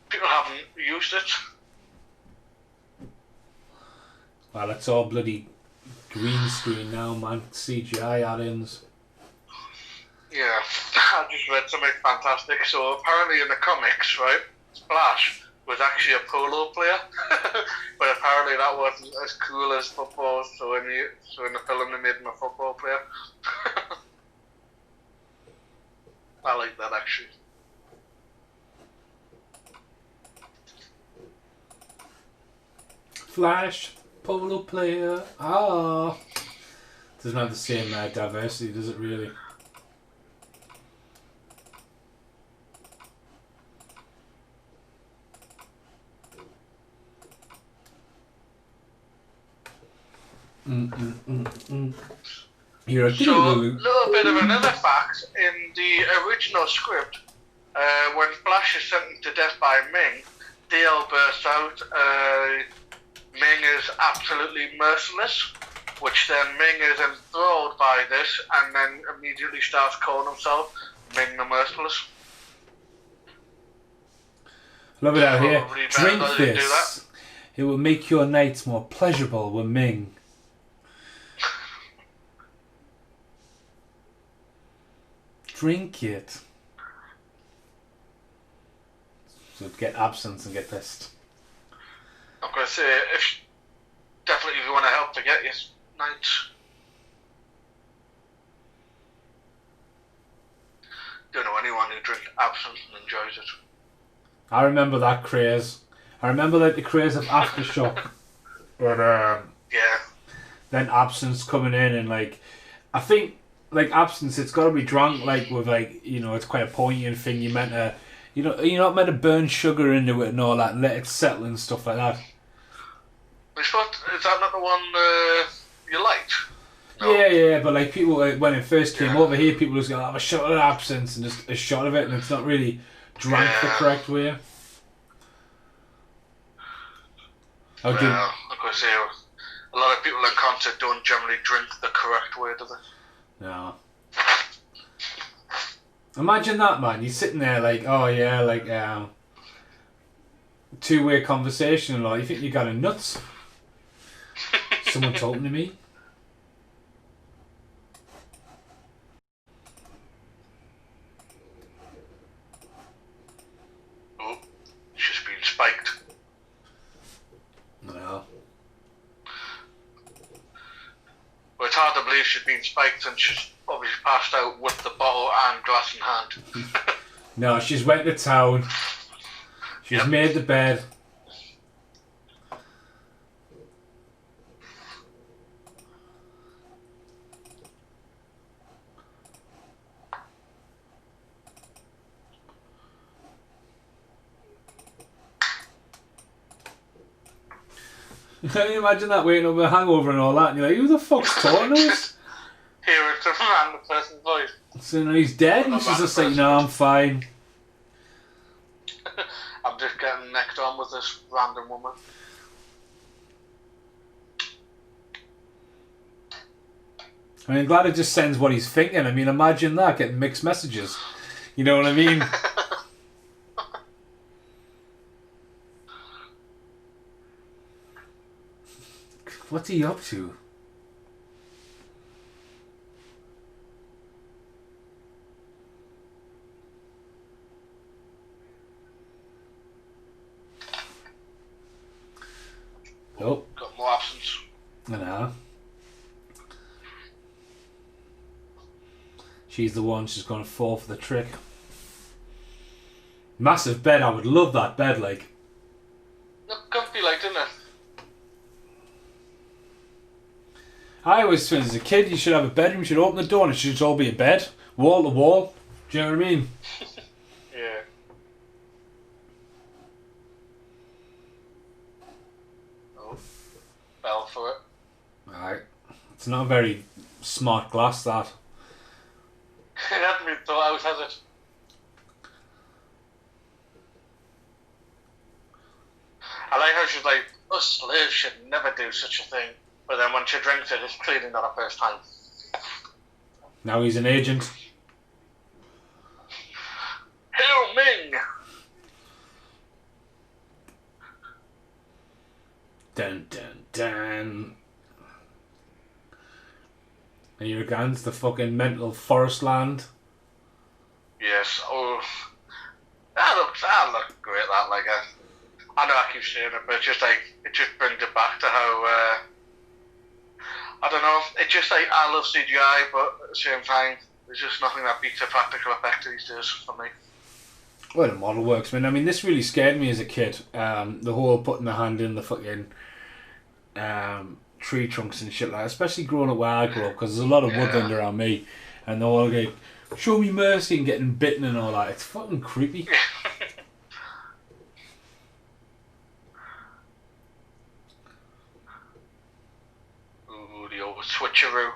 people haven't used it. Well, it's all bloody green screen now, man. CGI add-ins. Yeah, I just read something fantastic. So apparently in the comics, right, Flash was actually a polo player, but apparently that wasn't as cool as football. So in the film, they made him a football player. I like that actually. Flash, polo player. Ah, doesn't have the same diversity, does it really? You're a So, a little bit of another fact, in the original script, when Flash is sentenced to death by Ming, Dale bursts out, Ming is absolutely merciless, which then Ming is enthralled by this, and then immediately starts calling himself Ming the Merciless. Love it out here. Probably Drink better to do that. this. It will make your nights more pleasurable with Ming. Drink it. So get absinthe and get pissed. I'm going to say, definitely if you want to help to get your nights. Don't know anyone who drinks absinthe and enjoys it. I remember that craze. I remember like the craze of Aftershock. But Yeah. then absinthe coming in and like, I think like absinthe, it's got to be drunk like with like, you know, it's quite a poignant thing. You meant to, you know, you're not meant to burn sugar into it and all that, and let it settle and stuff like that. Is that not the one you liked? No. Yeah, but like people, when it first came over here, people just go, have a shot of absinthe and just a shot of it, and it's not really drank the correct way. Well, like I say, a lot of people in concert don't generally drink the correct way, do they? No. Imagine that, man. You're sitting there like, oh yeah, like two-way conversation and all. You think you got a nuts? Someone talking to me? Oh, she's been spiked. No. Well, it's hard to believe she's been spiked and she's obviously passed out with the bottle and glass in hand. No, she's went to town. She's made the bed. Can you imagine that waiting over a hangover and all that? And you're like, who the fuck's talking to us? Hear it's a random person's voice. So now he's dead, and she's just like, no, I'm fine. I'm just getting necked on with this random woman. I mean, I'm glad it just sends what he's thinking. I mean, imagine that, getting mixed messages. You know what I mean? What's he up to? Oh. Got more absence. I know. She's the one, she's going to fall for the trick. Massive bed, I would love that bed, like. Look comfy, like, didn't it? I always think as a kid you should have a bedroom, you should open the door and it should just all be a bed. Wall to wall. Do you know what I mean? Yeah. Oh. Fell for it. Alright. It's not a very smart glass, that. It hasn't been thought out, has it? I like how she's like, us slaves should never do such a thing. But then when she drinks it, it's clearly not her first time. Now he's an agent. Hail Ming! Dun dun dun. And you're against the fucking mental forest land. Yes, oh, that looked great. That like I know I keep saying it, but it's just like it just brings it back to how I don't know. It's just like I love CGI, but at the same time, there's just nothing that beats a practical effect these days for me. Well, the model works, man. I mean, this really scared me as a kid. The whole putting the hand in the fucking tree trunks and shit like that, especially growing up where I grew up, because there's a lot of woodland around me, and they're all like, show me mercy and getting bitten and all that. It's fucking creepy. Ooh, the old switcheroo.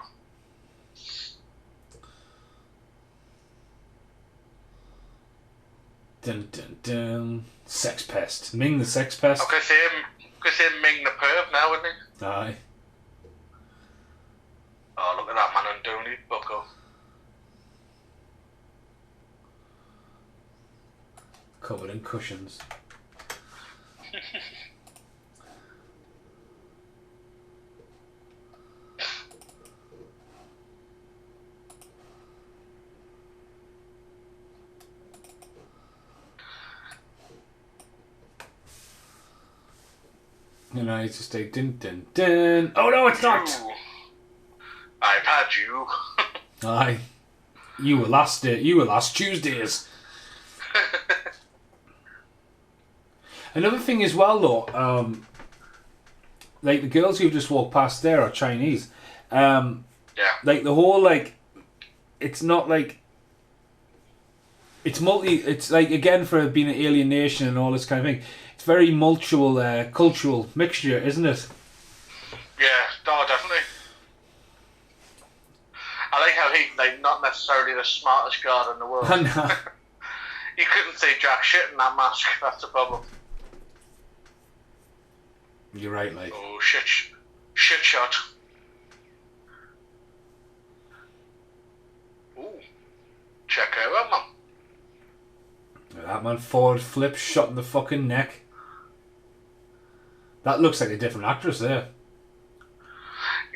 Dun dun dun. Sex pest. Ming the sex pest. I could say Ming the perv now, wouldn't he? Aye. Oh, look at that man undoing it, bucko. Covered in cushions. And I just say dun dun dun. Oh no, it's not! I've had you. Aye. You were last Tuesdays. Another thing as well though, like the girls who've just walked past there are Chinese. Yeah. Like the whole like, it's not like, it's like again for being an alien nation and all this kind of thing, it's very cultural mixture, isn't it? Yeah, no, definitely. I like how he's like not necessarily the smartest guard in the world. I know. You couldn't say jack shit in that mask, that's the problem. You're right, like. Oh, shit shot. Ooh. Check out that man. That man forward flip, shot in the fucking neck. That looks like a different actress there.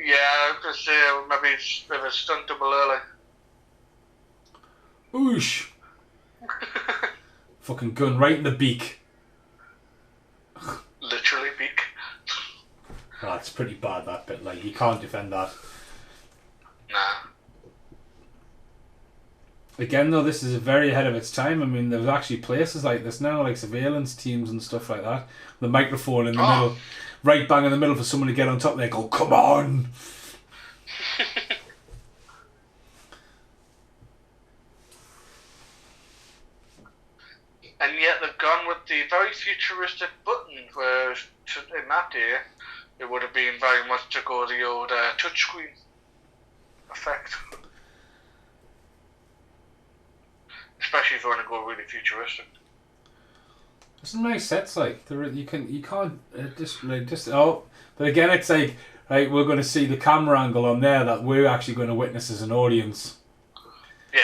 Yeah, because maybe it's a bit of a stunt double early. Oosh. Fucking gun right in the beak. Literally beak. Oh, that's pretty bad, that bit. Like, you can't defend that. Nah. Again, though, this is very ahead of its time. I mean, there's actually places like this now, like surveillance teams and stuff like that. The microphone in the middle, right bang in the middle for someone to get on top and they go, come on! And yet they've gone with the very futuristic button, whereas in that day, it would have been very much to go the old touchscreen effect. Especially if you want to go really futuristic. There's some nice sets, like you can't but again, it's like, right, we're going to see the camera angle on there that we're actually going to witness as an audience. Yeah.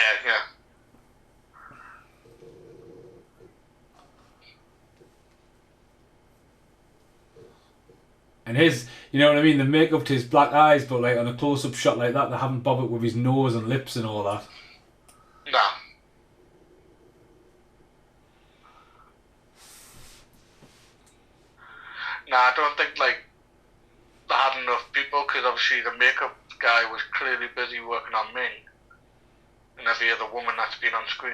And his, you know what I mean, the makeup to his black eyes, but like on a close-up shot like that, they haven't bothered with his nose and lips and all that. No. Nah, I don't think like they had enough people, because obviously the makeup guy was clearly busy working on Ming and every other woman that's been on screen.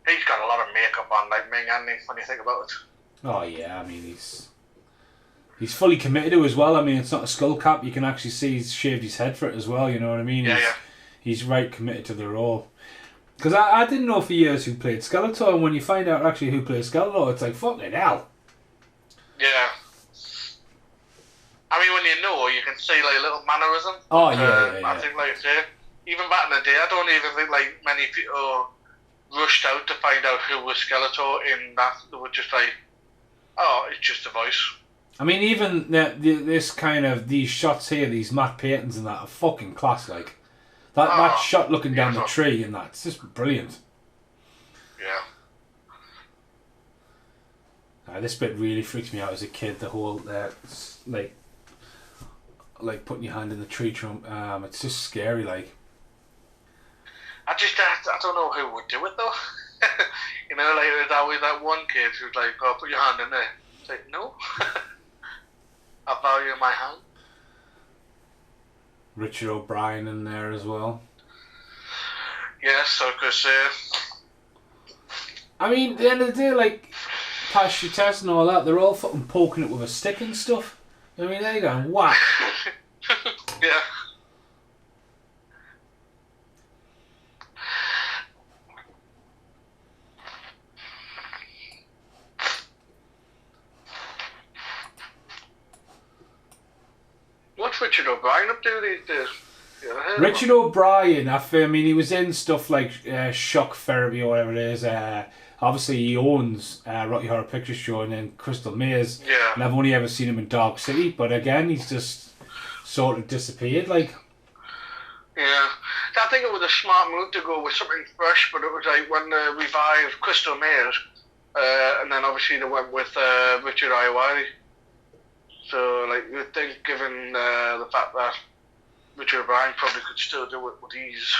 He's got a lot of makeup on, like Ming, hasn't he, when you think about it? Oh yeah, I mean he's fully committed to it as well. I mean, it's not a skull cap. You can actually see he's shaved his head for it as well. You know what I mean? Yeah, He's right committed to the role. Because I didn't know for years who played Skeletor, and when you find out actually who plays Skeletor, it's like fucking hell. Yeah. I mean, when you know, you can see like a little mannerism. Oh yeah. I think like even back in the day, I don't even think like many people rushed out to find out who was Skeletor in that. They were just like, oh, it's just a voice. I mean, even this kind of these shots here, these matte paintings and that are fucking class. Like that Oh, shot looking down the beautiful. tree and that's just brilliant. Yeah. This bit really freaks me out as a kid. The whole like putting your hand in the tree trunk. It's just scary. Like I don't know who would do it though. You know, like there's always that one kid who's like, "Oh, put your hand in there." It's like, no, I value my hand. Richard O'Brien in there as well. Yes, so because I mean, at the end of the day, like pass your test and all that, they're all fucking poking it with a stick and stuff. I mean, they're going whack. yeah. What's Richard O'Brien up to these days? You ever heard of Richard him? O'Brien, I mean, he was in stuff like Shock Therapy or whatever it is. Obviously, he owns Rocky Horror Picture Show and then Crystal Maze. Yeah. And I've only ever seen him in Dark City, but again, he's just sort of disappeared. Like, Yeah. I think it was a smart move to go with something fresh, but it was like when they revived Crystal Maze, and then obviously they went with Richard Iowari. So, like, you'd think, given the fact that Richard O'Brien probably could still do it with ease,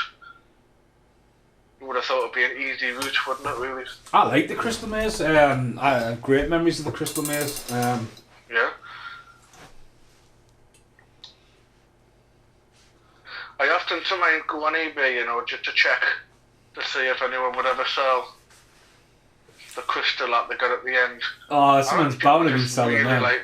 you would have thought it'd be an easy route, wouldn't it, really? I like the Crystal Maze. I have great memories of the Crystal Maze. Yeah. I often sometimes go on eBay, you know, just to check to see if anyone would ever sell the crystal that they got at the end. Oh, someone's People bound to be just selling really, them. like,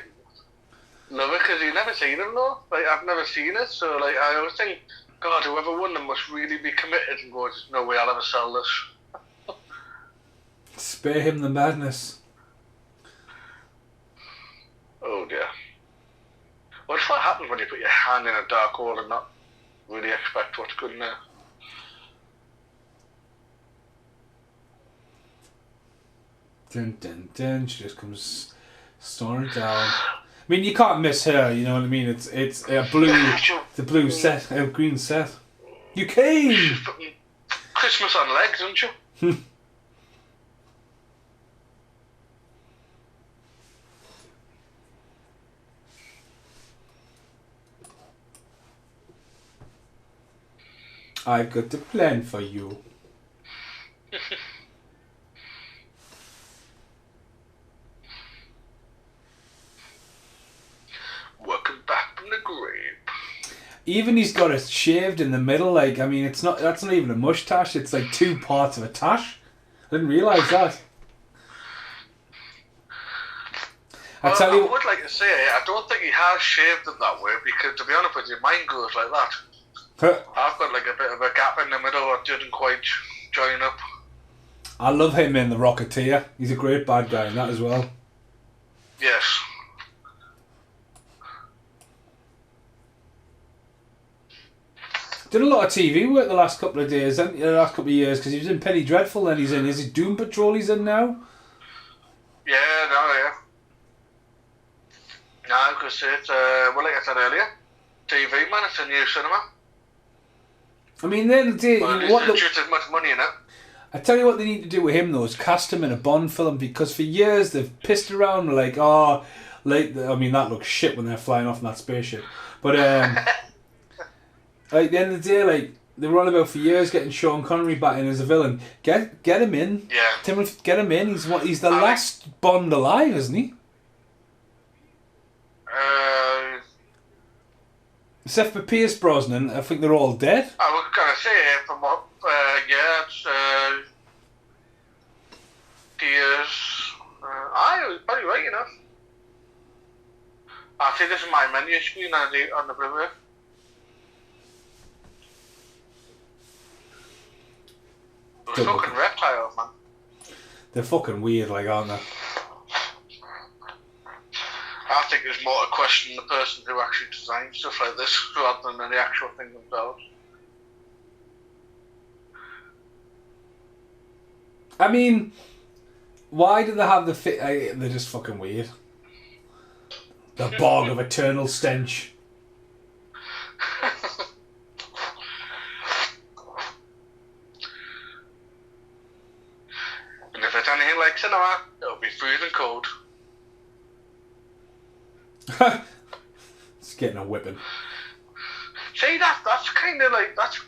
love it because you've never seen them though. Like, I've never seen it, so like I always think, God, whoever won them must really be committed and go, there's no way I'll ever sell this. Spare him the madness. Oh dear. What's what happens when you put your hand in a dark hole and not really expect what's good in there? Dun dun dun. She just comes storming down. I mean, you can't miss her. You know what I mean? It's a blue, the blue set, a green set. You came. She's putting Christmas on legs, isn't she? I've got a plan for you. Welcome back from the grave. Even he's got it shaved in the middle. Like, I mean, it's not. That's not even a mustache. It's like two parts of a tash. I didn't realise that. I tell I you. would like to say, I don't think he has shaved it that way because, to be honest with you, mine goes like that. I've got like a bit of a gap in the middle that didn't quite join up. I love him in The Rocketeer. He's a great bad guy in that as well. Yes. Did a lot of TV work the last couple of days, the last couple of years, because he was in Penny Dreadful. Then he's in. Is it Doom Patrol? He's in now. Yeah, no, yeah. No, because it's, well, like I said earlier, TV, man, it's a new cinema. I mean, then the Well, what there's just as much money in it. I tell you what they need to do with him though is cast him in a Bond film, because for years they've pissed around like, oh, like, I mean that looks shit when they're flying off in that spaceship, but like, at the end of the day, like, they were on about for years getting Sean Connery back in as a villain. Get him in. Yeah. Timothy, get him in. He's the last Bond alive, isn't he? Except for Pierce Brosnan, I think they're all dead. I was going to say, from what, yeah, it's, Tears, I was probably right, you know. I see this is my menu screen on the Blu-ray. Those Double. fucking reptiles, man. They're fucking weird, like, aren't they? I think there's more to question the person who actually designed stuff like this rather than the actual thing themselves. I mean, why do they have the fit? They're just fucking weird. The bog of eternal stench. And if it's anything like cinema, it'll be freezing cold. It's getting a whipping. See, that's kind of like, that's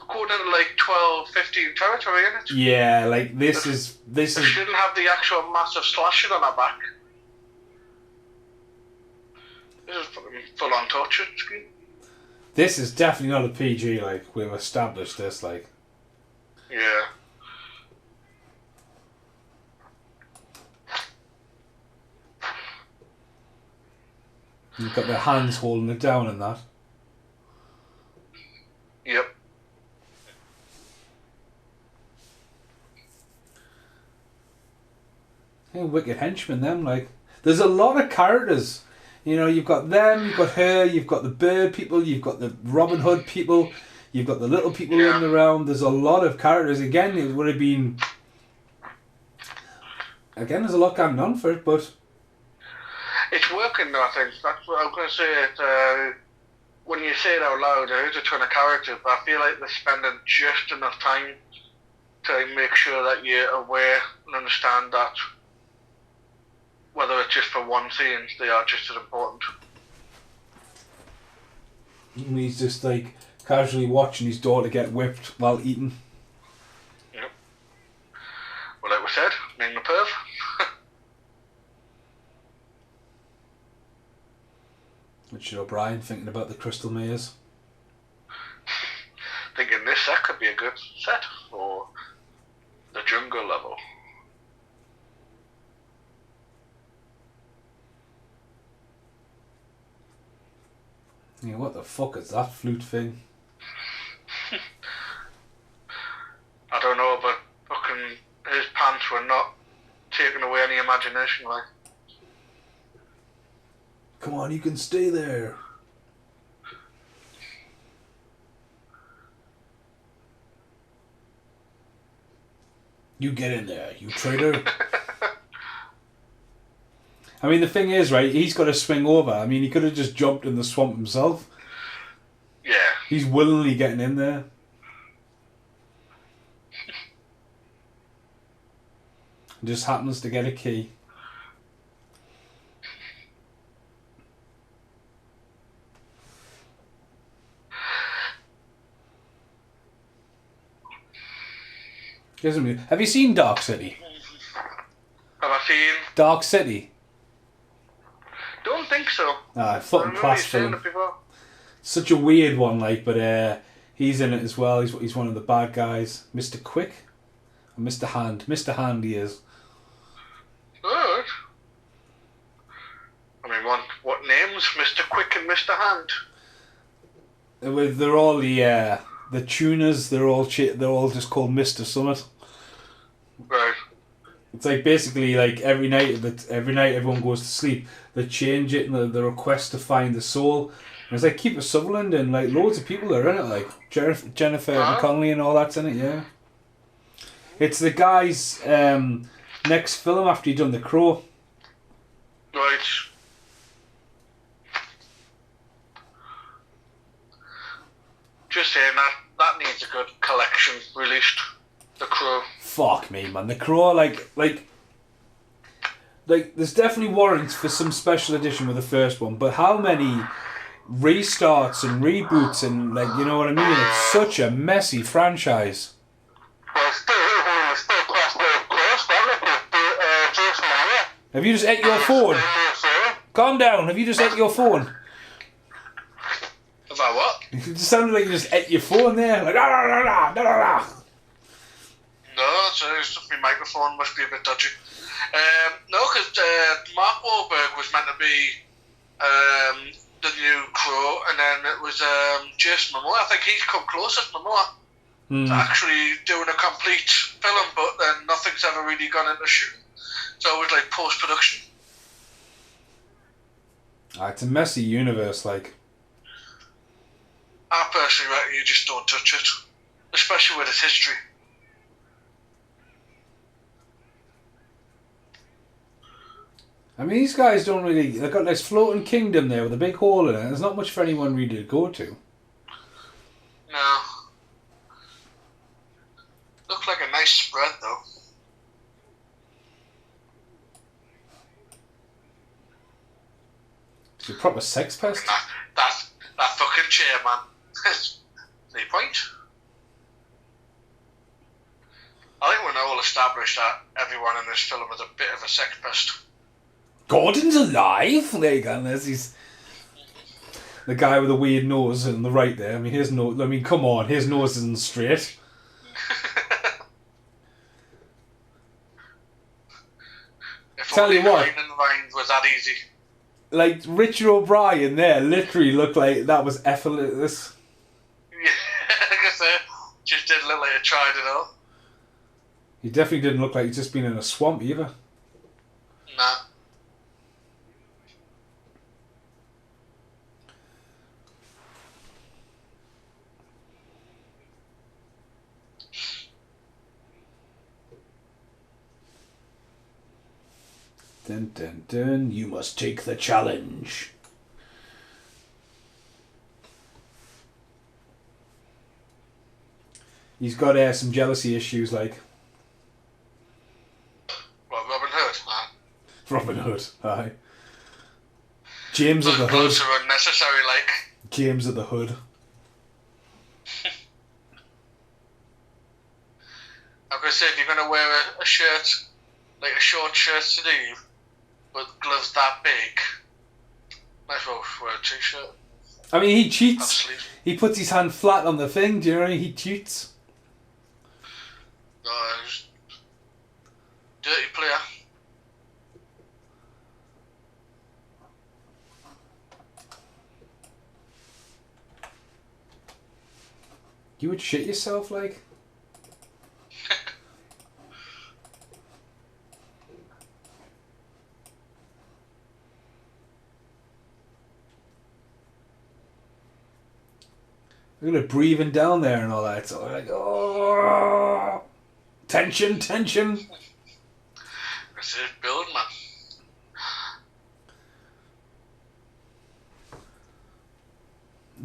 going into like 12, 15 territory, isn't it? Yeah, like this is It shouldn't have the actual massive slashing on our back. This is full on torture screen. This is definitely not a PG. Like we've established this. Like Yeah. you've got their hands holding it down and that. Yep. Hey, wicked henchmen, them. Like there's a lot of characters. You know, you've got them, you've got her, you've got the bird people, you've got the Robin Hood people, you've got the little people in the round. There's a lot of characters. Again, it would have been. Again, there's a lot going on for it, but It's working though, I think. That's what I was going to say. When you say it out loud, there is a ton of characters, but I feel like they're spending just enough time to make sure that you're aware and understand that whether it's just for one scene, they are just as important. he's just like casually watching his daughter get whipped while eating. Yep. Well, like we said, Ming the Perv. Richard O'Brien thinking about the Crystal Maze. Thinking this set could be a good set for the jungle level. Yeah, what the fuck is that flute thing? I don't know, but fucking his pants were not taking away any imagination, like. Come on, you can stay there. You get in there, you traitor. I mean, the thing is, right, he's got to swing over. I mean, he could have just jumped in the swamp himself. Yeah. He's willingly getting in there. Just happens to get a key. Have you seen Dark City? Have I seen? Dark City? Don't think so. Ah, fucking I class remember you saying film. it before. Such a weird one, like, but he's in it as well. He's one of the bad guys. Mr. Quick? Or Mr. Hand? Mr. Hand he is. Alright. I mean, what names? Mr. Quick and Mr. Hand? They're all the tuners, they're all just called Mr. Summit. Right. It's like basically like every night everyone goes to sleep, they change it and the request to find the soul. And it's like Kiefer Sutherland and like loads of people are in it, like Jennifer McConnelly and all that's in it, yeah. It's the guy's next film after he done The Crow. Right. Just saying that needs a good collection released. The Crow. Fuck me, man. The Crow, like, there's definitely warrants for some special edition with the first one, but how many restarts and reboots and, like, you know what I mean? It's such a messy franchise. Well, still classed of course, Jason Momoa. Have you just ate your phone? Calm down. Have you just ate your phone? Have I what? It just sounded like you just ate your phone there. Like, da da da da da da. No, it's just my microphone must be a bit dodgy. No, because Mark Wahlberg was meant to be the new Crow, and then it was Jason Momoa. I think he's come closest, Momoa, to actually doing a complete film, but then nothing's ever really gone into shooting. So it was like post-production. It's a messy universe, like. I personally reckon you just don't touch it, especially with its history. I mean, these guys don't really... They've got this floating kingdom there with a big hole in it. There's not much for anyone really to go to. No. Looked like a nice spread, though. It's a proper sex pest. That fucking chair, man. 3 point. I think we're all established that everyone in this film is a bit of a sex pest. Gordon's alive? Like, unless he's... The guy with the weird nose on the right there. I mean, his nose... I mean, come on. His nose isn't straight. If Tell only you what. the vines was that easy. Like, Richard O'Brien there literally looked like that was effortless. Yeah, I guess it just didn't look like it tried it all. He definitely didn't look like he'd just been in a swamp either. Nah. Dun dun dun, you must take the challenge. He's got some jealousy issues, like. What, Robin Hood? Nah. Robin Hood, aye. James of the Hood. Closer unnecessary, like. James of the Hood. I'm going to say, if you're going to wear a shirt, like a short shirt sleeve, with gloves that big, might as well wear a t-shirt. I mean, he Have cheats. sleeves. He puts his hand flat on the thing, do you know what I mean? He cheats. No, he's dirty player. You would shit yourself, like? Look at it breathing down there and all that. So like, oh, tension, tension. This is build, man.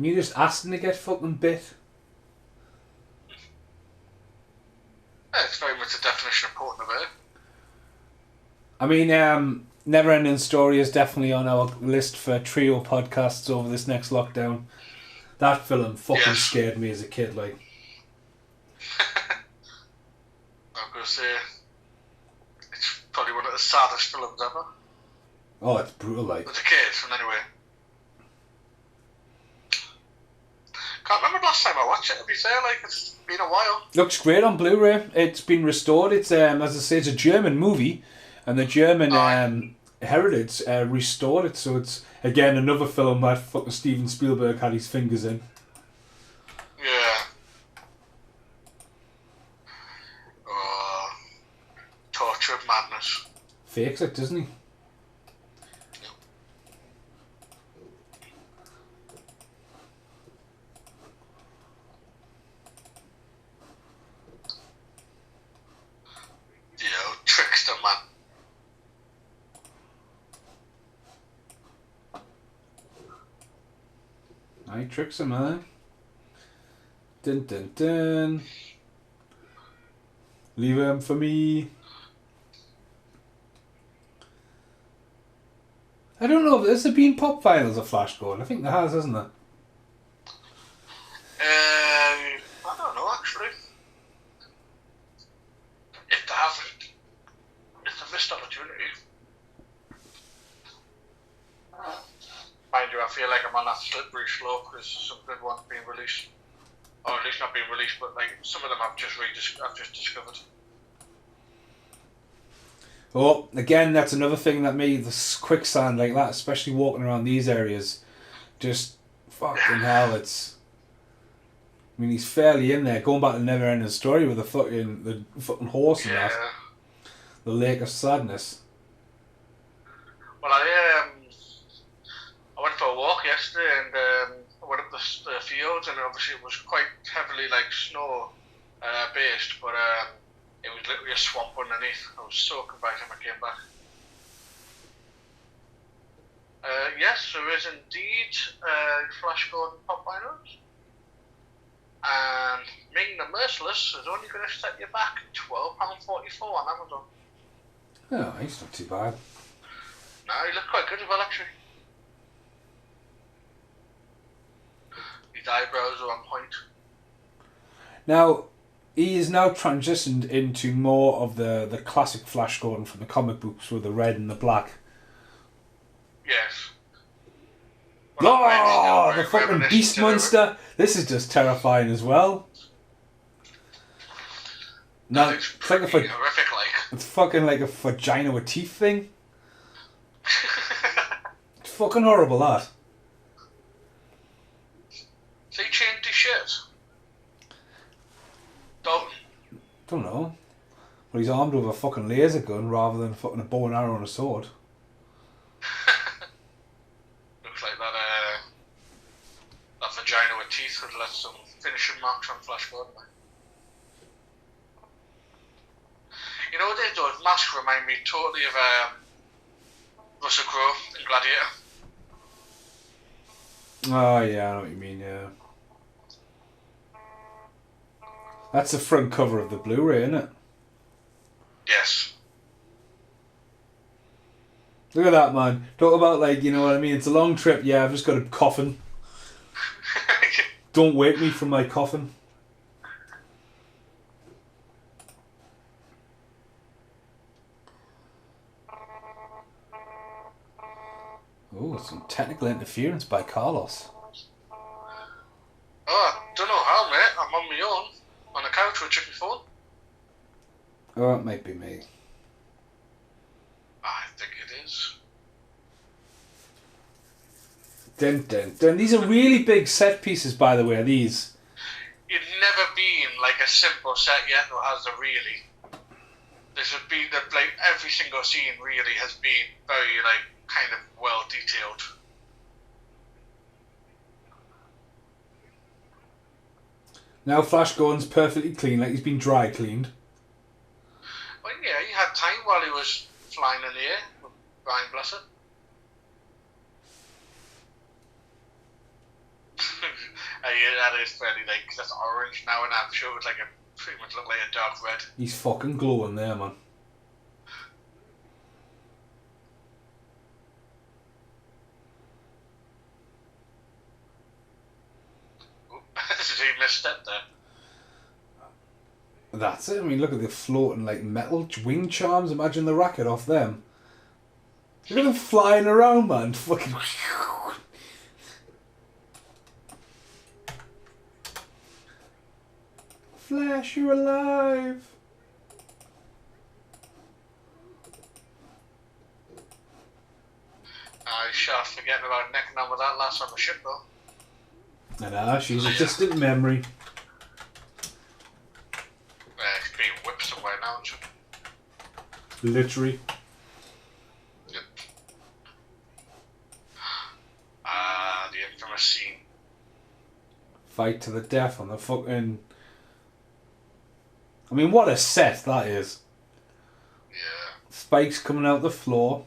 You just asking to get fucking bit. Yeah, it's very much the definition of important of it. I mean, Never Ending Story is definitely on our list for trio podcasts over this next lockdown. That film fucking scared me as a kid, like. I'm going to say, it's probably one of the saddest films ever. Oh, it's brutal, like. As a kid, and anyway. Can't remember the last time I watched it, to be fair, like, it's been a while. Looks great on Blu-ray. It's been restored. It's, as I say, it's a German movie, and the German heritage restored it, so it's, again, another film that fucking Steven Spielberg had his fingers in. Yeah. Torture of madness. Fakes it, doesn't he? Trickster, man. Aye, tricks him, eh? Dun dun dun. Leave him for me. I don't know, has there been pop vinyls of Flash Gordon? I think there has, hasn't there? I don't know, actually. If they haven't, it's a missed opportunity. Mind you, I feel like I'm on that slippery slope because some good ones being released. Or at least not being released, but like some of them I've just discovered. Oh, again, that's another thing that made this quicksand like that, especially walking around these areas. Just fucking hell, it's... I mean, he's fairly in there. Going back to Never Ending Story with the fucking horse and that. The Lake of Sadness. Well, I went for a walk yesterday and I went up the fields, and obviously it was quite heavily like snow based, but it was literally a swamp underneath. I was soaking by the time I came back. Yes, there is indeed Flash Gordon pop vinyls. And Ming the Merciless is only going to set you back £12.44 on Amazon. Oh, he's not too bad. No, he looked quite good as well, actually. His eyebrows are on point. Now, he is now transitioned into more of the classic Flash Gordon from the comic books with the red and the black. Yes. Oh, the fucking beast monster! This is just terrifying as well. No, it's like horrific, like. It's fucking like a vagina with teeth thing. It's fucking horrible, that. So he changed his shirt? Don't know. Well, he's armed with a fucking laser gun rather than fucking a bow and arrow and a sword. Looks like that vagina with teeth would left some finishing marks on Flash Gordon. You know what they do? His mask remind me totally of Russell Crowe in Gladiator. Oh yeah, I know what you mean, yeah. That's the front cover of the Blu-ray, isn't it? Yes. Look at that, man. Talk about, like, you know what I mean? It's a long trip, yeah, I've just got a coffin. Don't wake me from my coffin. Oh, some technical interference by Carlos. Oh, I don't know how, mate. I'm on my own, on the couch with a chicken phone. Oh, it might be me. I think it is. Dun, dun, dun. These are really big set pieces, by the way, these. You've never been like a simple set yet that has a really. This has been, like, every single scene really has been very, like, kind of well detailed. Now Flash Gordon's perfectly clean, like he's been dry cleaned. Well, yeah, he had time while he was flying in the air with Brian Blessed. Yeah, that is fairly like, cause that's orange now, and I'm sure it would like pretty much look like a dark red. He's fucking glowing there, man. He misstepped there. That's it. I mean, look at the floating like metal wing charms. Imagine the racket off them. Look at them flying around, man. Fucking. Flash, you're alive. I shall forgetting about necking on with that last on the ship though. And she's a distant memory. It's being whipped somewhere now, isn't it? Literally. Yep. The infamous scene. Fight to the death on the fucking. I mean, what a set that is. Yeah. Spikes coming out the floor.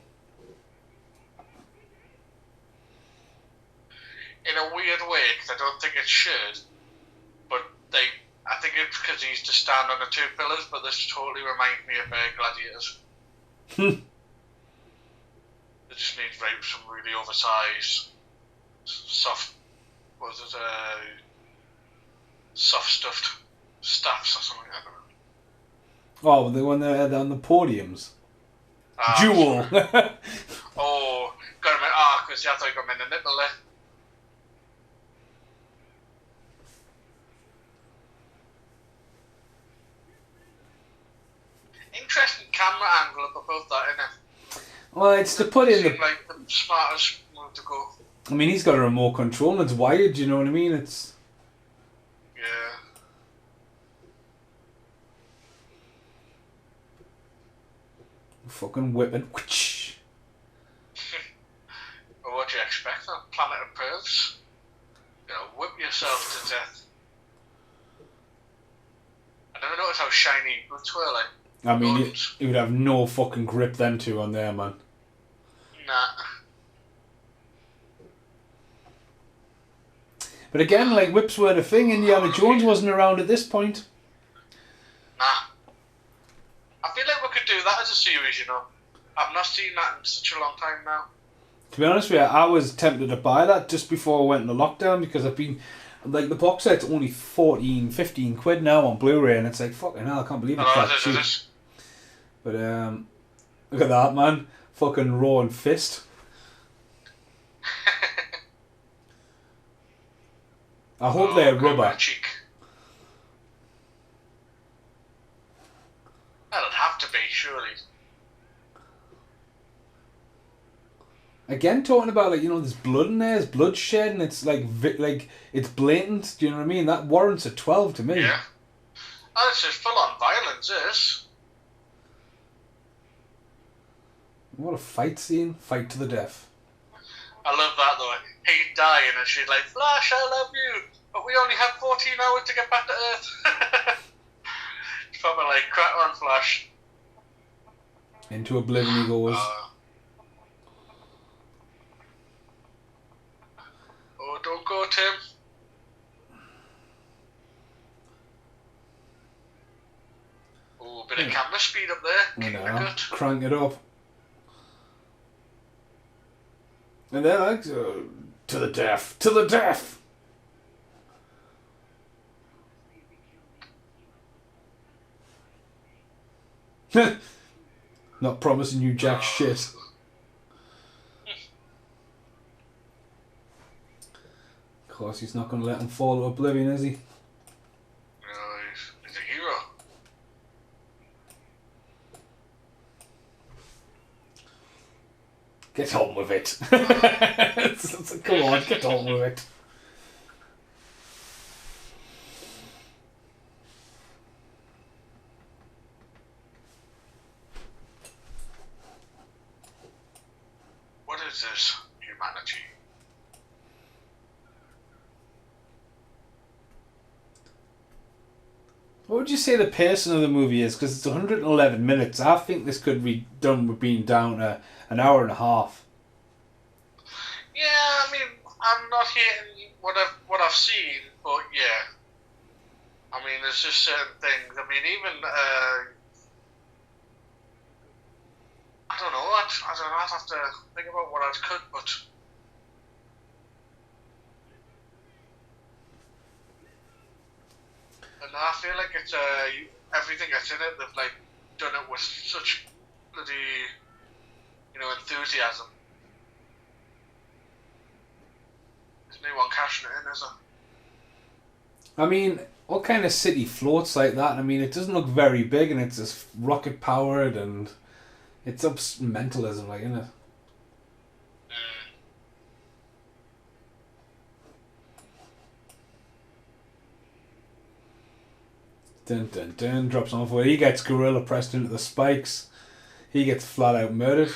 In a weird way, because I don't think it should, but I think it's because he's to stand on the two pillars, but this totally reminds me of Gladiators. It just needs like some really oversized, soft, soft stuffed staffs or something, I don't know. Oh, the one they're on the podiums. Jewel. Oh, got him because I thought you got him in the nipple there. Interesting camera angle up above that, isn't it? Well, it's to put in the. Like the smartest move to go. I mean, he's got a remote control and it's wired. You know what I mean? It's. Yeah. Fucking whipping. Well, what do you expect on Planet of Pervs? You know, whip yourself to death. I never noticed how shiny boots were, like. I mean, he would have no fucking grip them two on there, man. Nah. But again, like, whips weren't a thing. Indiana Jones wasn't around at this point. Nah. I feel like we could do that as a series, you know. I've not seen that in such a long time now. To be honest with you, I was tempted to buy that just before I went into lockdown because I've been... Like, the box set's only 14, 15 quid now on Blu-ray, and it's like, fucking hell, I can't believe it's that cheap. But, look at that, man. Fucking Roaring Fist. I hope they're rubber. Cheek. That'd have to be, surely. Again, talking about, like, you know, there's blood in there, there's bloodshed, and it's like it's blatant. Do you know what I mean? That warrants a 12 to me. Yeah. Oh, it's just full-on violence, this. What a fight scene! Fight to the death. I love that though. He'd dying, and she's like, "Flash, I love you, but we only have 14 hours to get back to Earth." It's probably like, crack on, Flash. Into oblivion he goes. Oh, don't go, Tim. Oh, bit of camera speed up there. I know. Crank it up. And then, like, to the death, to the death. Not promising you jack shit. Of course, he's not going to let him fall to oblivion, is he? No, he's a hero. Get on with it. Come on, get on with it. What is this humanity? What would you say the pacing of the movie is? Because it's 111 minutes. I think this could be done with being down to an hour and a half. Yeah, I mean, I'm not hating what I've seen, but yeah. I mean, there's just certain things. I mean, even I don't know. I'd have to think about what I'd cut, but. And I feel like it's everything that's in it. They've like done it with such bloody, enthusiasm. There's no one cashing it in, is there? I mean, what kind of city floats like that? I mean, it doesn't look very big, and it's just rocket powered, and it's up mentalism, like, isn't it? Dun dun dun, drops off where he gets gorilla pressed into the spikes. He gets flat out murdered.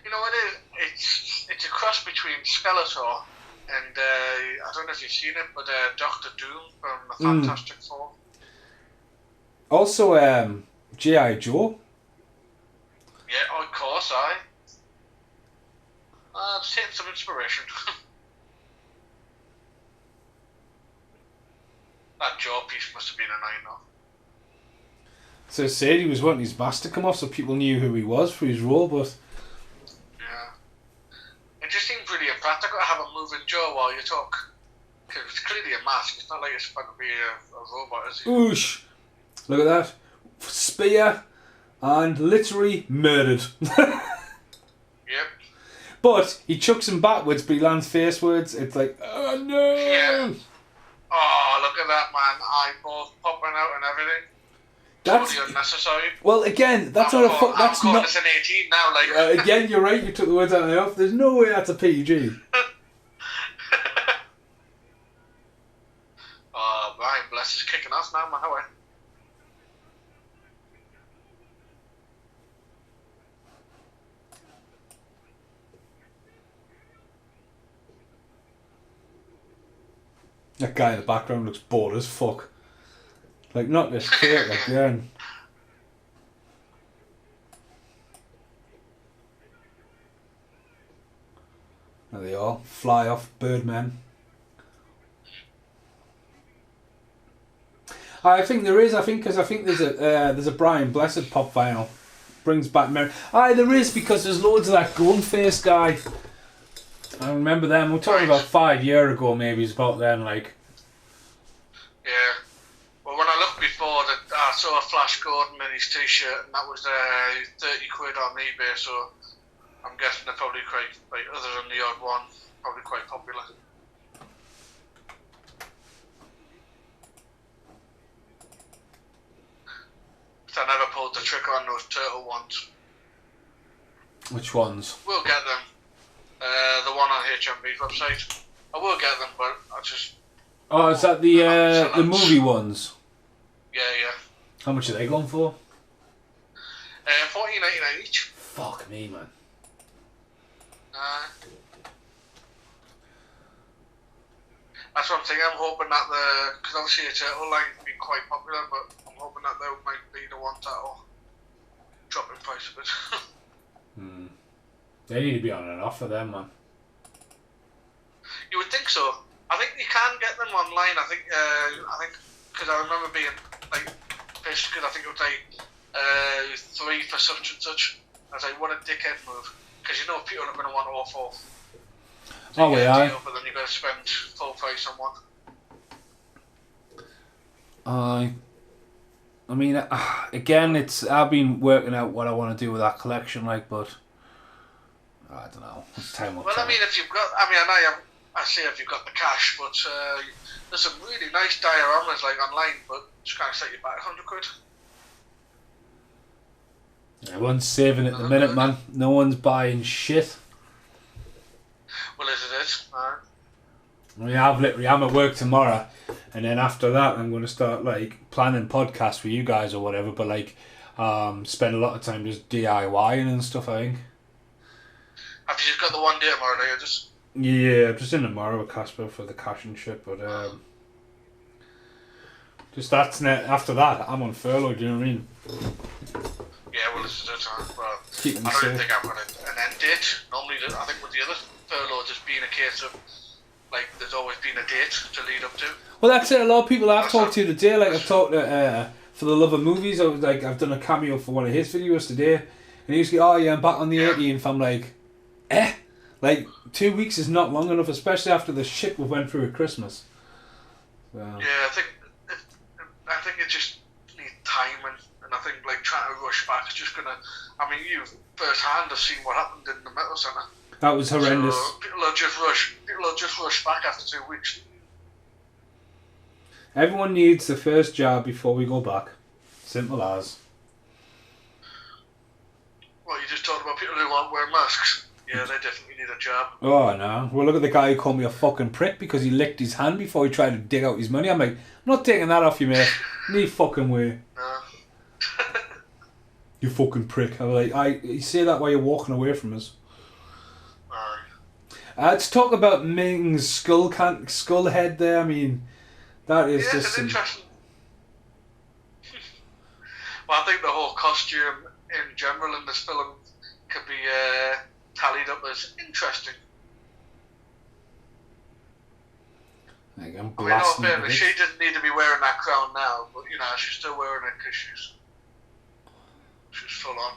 You know what it is? It's a cross between Skeletor and I don't know if you've seen it, but Doctor Doom from the Fantastic Four. Also, G.I. Joe. Yeah, of course, just taking some inspiration. That jaw piece must have been annoying though. So it said he was wanting his mask to come off so people knew who he was for his role, but... Yeah. It just seemed pretty impractical to have a moving jaw while you talk. Because it's clearly a mask, it's not like it's supposed to be a robot, is it? Oosh! Look at that. Spear and literally murdered. Yep. But he chucks him backwards, but he lands facewards. It's like, oh no! Yeah. Oh, look at that, man. Eyeballs popping out and everything. That's totally unnecessary. Well, again, that's not a that's I'm not. This an 18 now, like. Again, you're right. You took the words out of my mouth. There's no way that's a PG. Oh, Brian Bless is kicking us now, man. How are you? That guy in the background looks bored as fuck. Like, not this clear again. There they are. Fly off, Birdman. I think there is. I think there's a Brian Blessed pop vinyl. Brings back memory. Aye, there is, because there's loads of that Gunface guy. I remember them. We're talking about 5 years ago, maybe. It's about then, like. Yeah. Well, when I looked before, I saw a Flash Gordon in his t-shirt, and that was 30 quid on eBay. So I'm guessing they're probably quite, like, other than the odd one, probably quite popular. I never pulled the trigger on those turtle ones. Which ones? We'll get them. The one on HMV's website. I will get them, but I just... Oh, is that the movie ones? Yeah. How much are they going for? $14.99 each. Fuck me, man. That's what I'm thinking. I'm hoping that because obviously the turtle line's been quite popular, but I'm hoping that they might be the ones that'll drop in price a bit. They need to be on an offer then, man. You would think so. I think you can get them online. I think because I remember being like pissed because I think it was like 3 for such and such. I was like, what a dickhead move, because you know people are going to want all 4. Oh, we are. But then you've got to spend full price on one. I mean, again, I've been working out what I want to do with that collection, like, but I don't know. It's time will tell. I mean, if you've got, I say if you've got the cash, but there's some really nice dioramas like online, but just can't set you back 100 quid. Everyone's saving at the minute, man. No one's buying shit. Well, is it? Alright. I mean, I'm at work tomorrow, and then after that, I'm going to start like planning podcasts for you guys or whatever. But like, spend a lot of time just DIYing and stuff. I think. Have you just got the one day tomorrow? Or just? Yeah, I'm just in tomorrow with Casper for the cash and shit. But just after that, I'm on furlough. Do you know what I mean? Yeah, well, this is it. Well, Keep I don't even think I've got an end date. Normally, I think with the other furlough, just being a case of like there's always been a date to lead up to. Well, that's it. A lot of people I've talked to today, like I've talked to For the Love of Movies. I've done a cameo for one of his videos today, and he was like, "Oh yeah, I'm back on the 18th." I'm like, like 2 weeks is not long enough, especially after the shit we went through at Christmas. So. Yeah, I think it just needs time, and I think like trying to rush back is just gonna. I mean, you firsthand have seen what happened in the Metal Centre. That was horrendous. So people will just rush back after 2 weeks. Everyone needs the first job before we go back. Simple as. Well, you just talked about people who aren't wearing masks. Yeah, they definitely need a job. Oh no. Well, look at the guy who called me a fucking prick because he licked his hand before he tried to dig out his money. I'm like, I'm not taking that off you, mate. No fucking way. No. You fucking prick. I'm like, you say that while you're walking away from us. To talk about Ming's skull head there, I mean, that is just it's interesting. Well, I think the whole costume in general in this film could be tallied up as interesting. I'm I mean, blasting no fairness, she didn't need to be wearing that crown now, but you know, she's still wearing it because she's full on.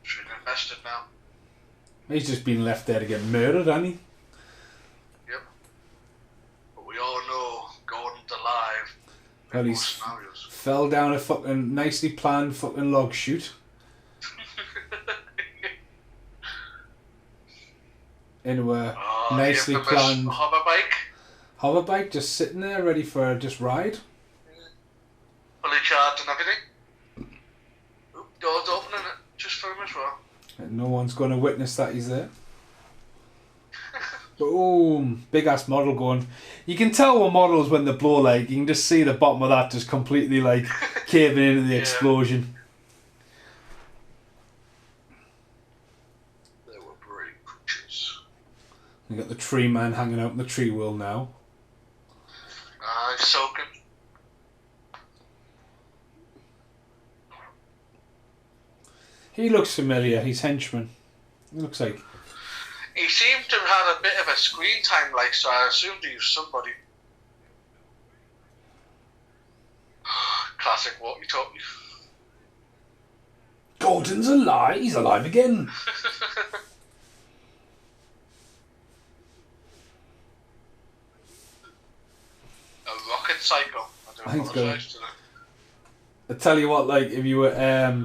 She's invested now. He's just been left there to get murdered, hasn't he? Yep. But we all know Gordon's alive. Well, he fell down a fucking nicely planned fucking log chute. Into a nicely planned hover bike just sitting there ready for just ride. Fully charged and everything. Doors opening it just for him as well. And no one's going to witness that he's there. Boom! Big ass model going. You can tell what models when they blow, like, you can just see the bottom of that just completely like caving into the explosion. They were brave creatures. You got the tree man hanging out in the tree world now. Soaking. He looks familiar. He's henchman. He looks like. He seemed to have had a bit of a screen time, like, so I assumed he was somebody. Classic walkie-talkie. Gordon's alive. He's alive again. A rocket cycle. I do apologise to them. I tell you what, like, if you were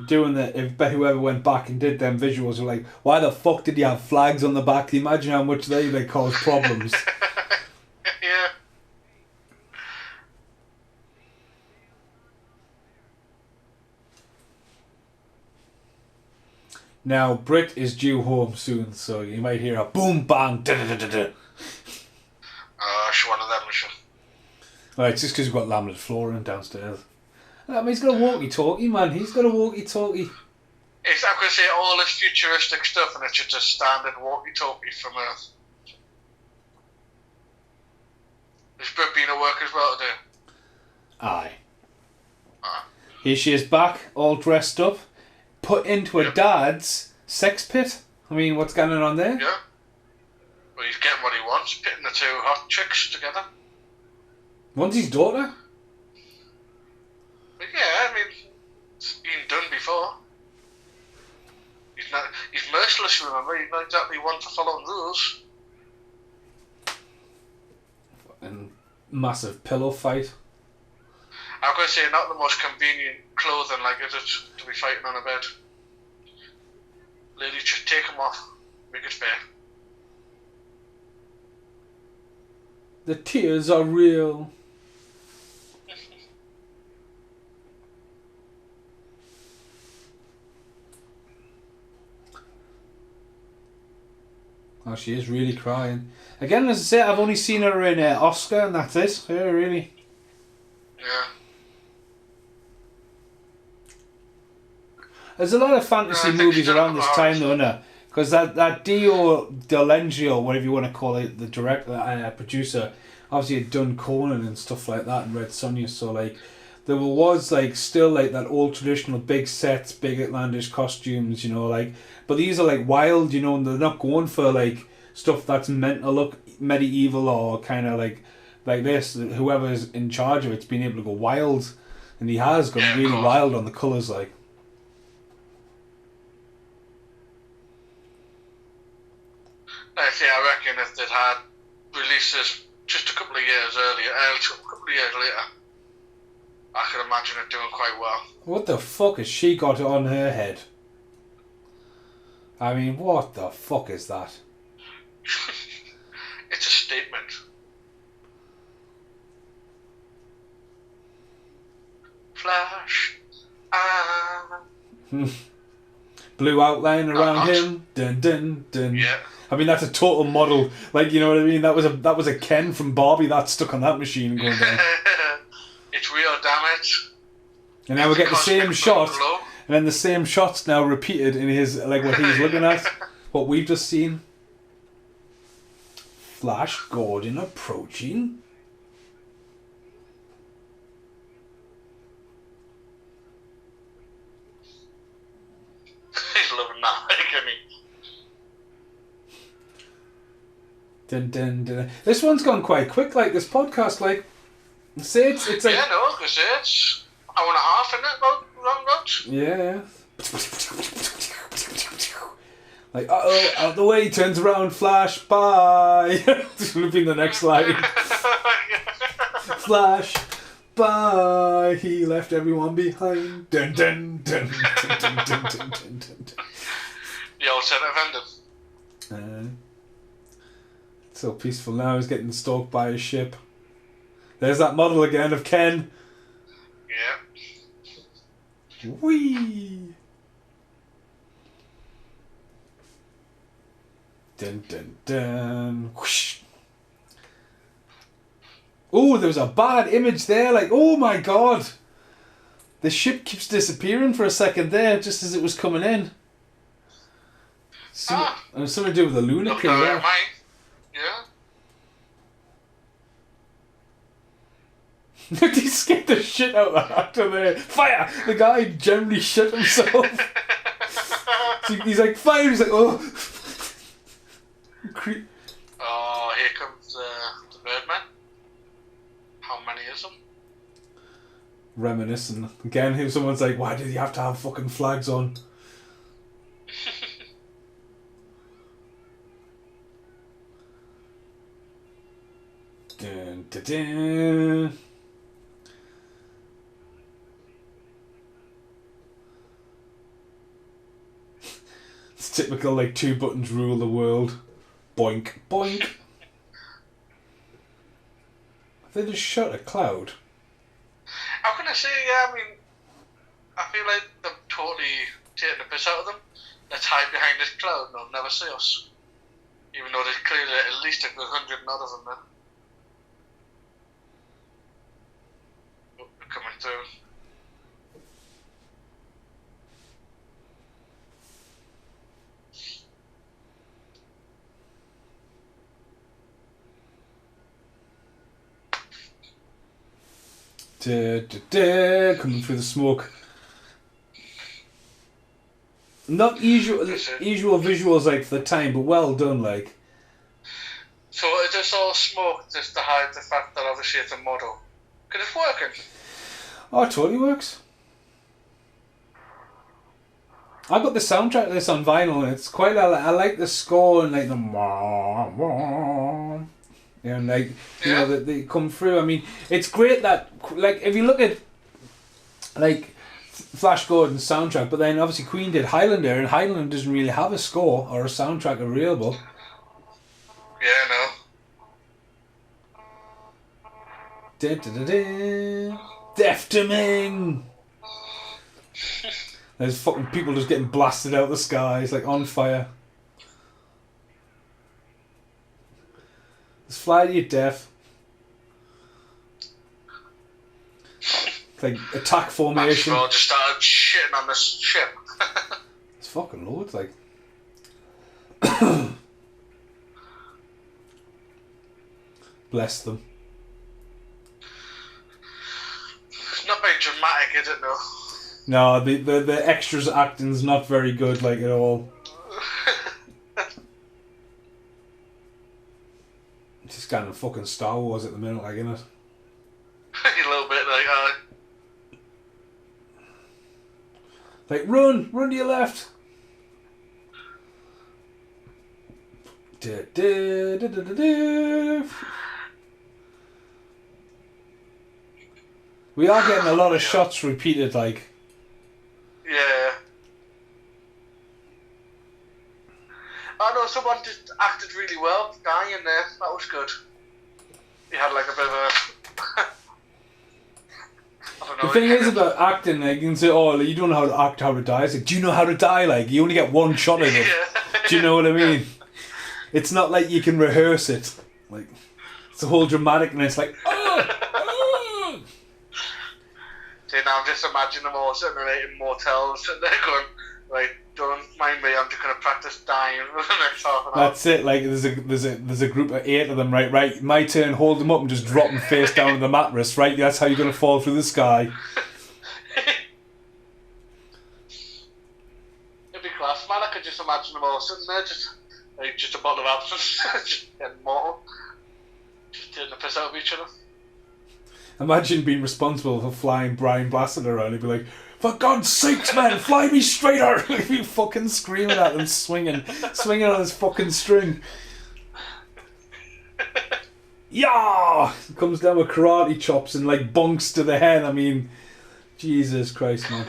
doing if whoever went back and did them visuals were like, why the fuck did you have flags on the back? Can you imagine how much they cause problems? Yeah. Now, Brit is due home soon, so you might hear a boom bang. She's one of them, is she? Right, it's just because we've got laminate flooring downstairs. I mean, he's got a walkie-talkie, man. He's got a walkie-talkie. It's, I'm going to say all this futuristic stuff, and it's just a standard walkie-talkie from Earth. Has Brit been at work as well today? Aye. Here she is back, all dressed up, put into her dad's sex pit. I mean, what's going on there? Yeah. Well, he's getting what he wants, pitting the two hot chicks together. One's his daughter. But yeah, I mean, it's been done before. He's merciless, remember? He's not exactly one for following rules. And massive pillow fight. I'm going to say not the most convenient clothing, like, is it, to be fighting on a bed. Ladies, just take them off. Make it fair. The tears are real. Oh, she is really crying. Again, as I say, I've only seen her in Oscar, and that's it. Yeah, really. Yeah. There's a lot of fantasy movies around this time, though, isn't there? Because that Dio Delengio, whatever you want to call it, the director, producer, obviously had done Conan and stuff like that and Red Sonja, so like there was like still like that old traditional big sets, big outlandish costumes, you know, like, but these are like wild, you know, and they're not going for like stuff that's meant to look medieval or kind of like this. Whoever's in charge of it's been able to go wild, and he has gone really wild on the colours, like. I reckon if they'd had releases just a couple of years earlier, a couple of years later, I could imagine it doing quite well. What the fuck has she got on her head? I mean, what the fuck is that? It's a statement. Flash. Blue outline around him. Dun dun dun. Yeah. I mean, that's a total model. Like, you know what I mean? That was a Ken from Barbie that stuck on that machine and going down. It's real, damn it. And now we get the same shot, and then the same shot's now repeated in his, like, what he's looking at, what we've just seen. Flash Gordon approaching. He's loving that, isn't he? Dun, dun, dun. This one's gone quite quick, like this podcast, like, say it's like... Yeah, no, because it's hour and a half, isn't it, round about? Yeah. Like, uh-oh, out the way, turns around, Flash, bye. This would have been the next line. Flash, bye, he left everyone behind. Dun dun dun dun dun dun dun dun dun. The alternative ending. So peaceful now, he's getting stalked by a ship. There's that model again of Ken. Yeah. Whee! Dun dun dun. Whoosh. Oh, there was a bad image there. Like, oh my god. The ship keeps disappearing for a second there, just as it was coming in. Something to do with the Lunar King, yeah. Yeah. He scared the shit out of that actor there. Fire! The guy generally shit himself. So he's like, fire! He's like, oh. Oh, here comes the Birdman. How many is them? Reminiscing. Again, if someone's like, why did you have to have fucking flags on? Dun, dun, dun. It's typical, like, 2 buttons rule the world. Boink, boink. Have they just shot a cloud? How can I say, yeah, I mean, I feel like they're totally taking the piss out of them. Let's hide behind this cloud and they'll never see us. Even though there's clearly at least a good 100 and others in there. Oh, they're coming through. Coming through the smoke. Not usual visuals like for the time, but well done. Like. So is this all smoke just to hide the fact that obviously it's a model? Because it's working. Oh, it totally works. I got the soundtrack of this on vinyl, and it's quite. I like the score and like the. And like, you know, that they come through. I mean, it's great that, like, if you look at, like, Flash Gordon's soundtrack, but then obviously Queen did Highlander, and Highlander doesn't really have a score or a soundtrack available. Yeah, no. Deftaming! There's fucking people just getting blasted out of the sky. It's like on fire. Let's fly to your death. It's like attack formation. Maxwell just started shitting on this ship. It's fucking loads, like. Bless them. It's not very dramatic, is it, no? No, the extras acting's not very good, like, at all. It's just kind of fucking Star Wars at the minute, like, innit? A little bit, like, run to your left. We are getting a lot of shots repeated, like. Yeah. Oh no, someone just acted really well, dying there. That was good. He had like a bit of a. I don't know, The thing is about acting, like, you can say, oh, you don't know how to act, how to die. It's like, do you know how to die? Like, you only get one shot at it. Do you know what I mean? It's not like you can rehearse it. Like, it's a whole dramaticness, like, oh! See, now I'm just imagining them all sitting in motels, sitting there going, right, don't mind me, I'm just going to practice dying for the next half an hour. That's it, like, there's a group of 8 of them, right, my turn, hold them up and just drop them face down on the mattress, right, that's how you're going to fall through the sky. It'd be class, man, I could just imagine them all sitting there, just a bottle of absinthe, just getting mortal, just taking the piss out of each other. Imagine being responsible for flying Brian Blessed around. He'd be like, for God's sakes, man, fly me straighter! He'd be fucking screaming at them, swinging on his fucking string. Yeah! Comes down with karate chops and like bonks to the head. I mean, Jesus Christ, man.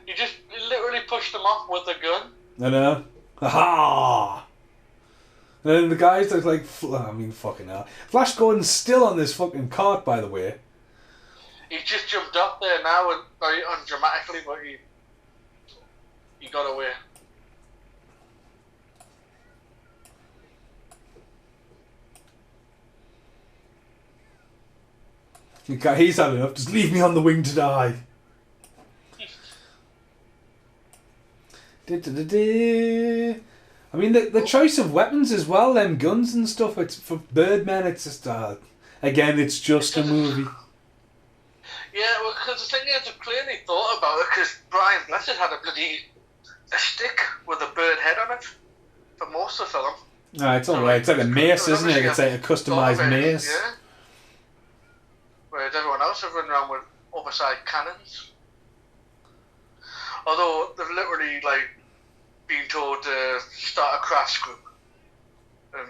You literally pushed them off with a gun. I know. Aha! And then the guys look like, I mean, fucking hell. Flash Gordon's still on this fucking cart, by the way. He just jumped up there now, and very undramatically, but he got away. He's had enough. Just leave me on the wing to die. I mean, the choice of weapons as well, them guns and stuff, it's for Birdman, it's just, again, it's just a movie. Yeah, well, because the thing is, I've clearly thought about it, because Brian Blessed had a stick with a bird head on it for most of the film. No, it's alright, it's like a mace, isn't it? It's like a customised mace. Yeah. whereas everyone else have run around with oversized cannons. Although they've literally like been told to start a craft group and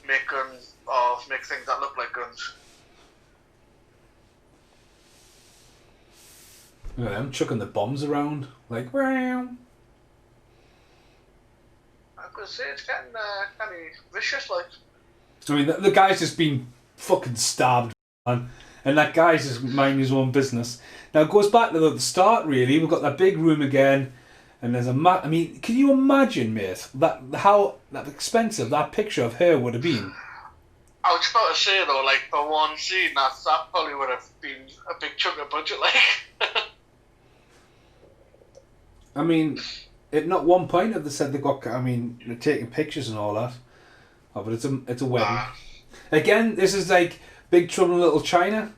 make guns or make things that look like guns. Look at them chucking the bombs around like. Wow. I could say it's getting kind of vicious, like. I mean, the guy's just been fucking stabbed, man. And that guy's just minding his own business. Now, it goes back to the start, really. We've got that big room again. And there's a I mean, can you imagine, mate, how that expensive that picture of her would have been? I was about to say, though, like, for one scene, that probably would have been a big chunk of budget, like. I mean, at not one point have they said they got, I mean, they're taking pictures and all that. Oh, but it's a wedding. Again, this is like Big Trouble in Little China.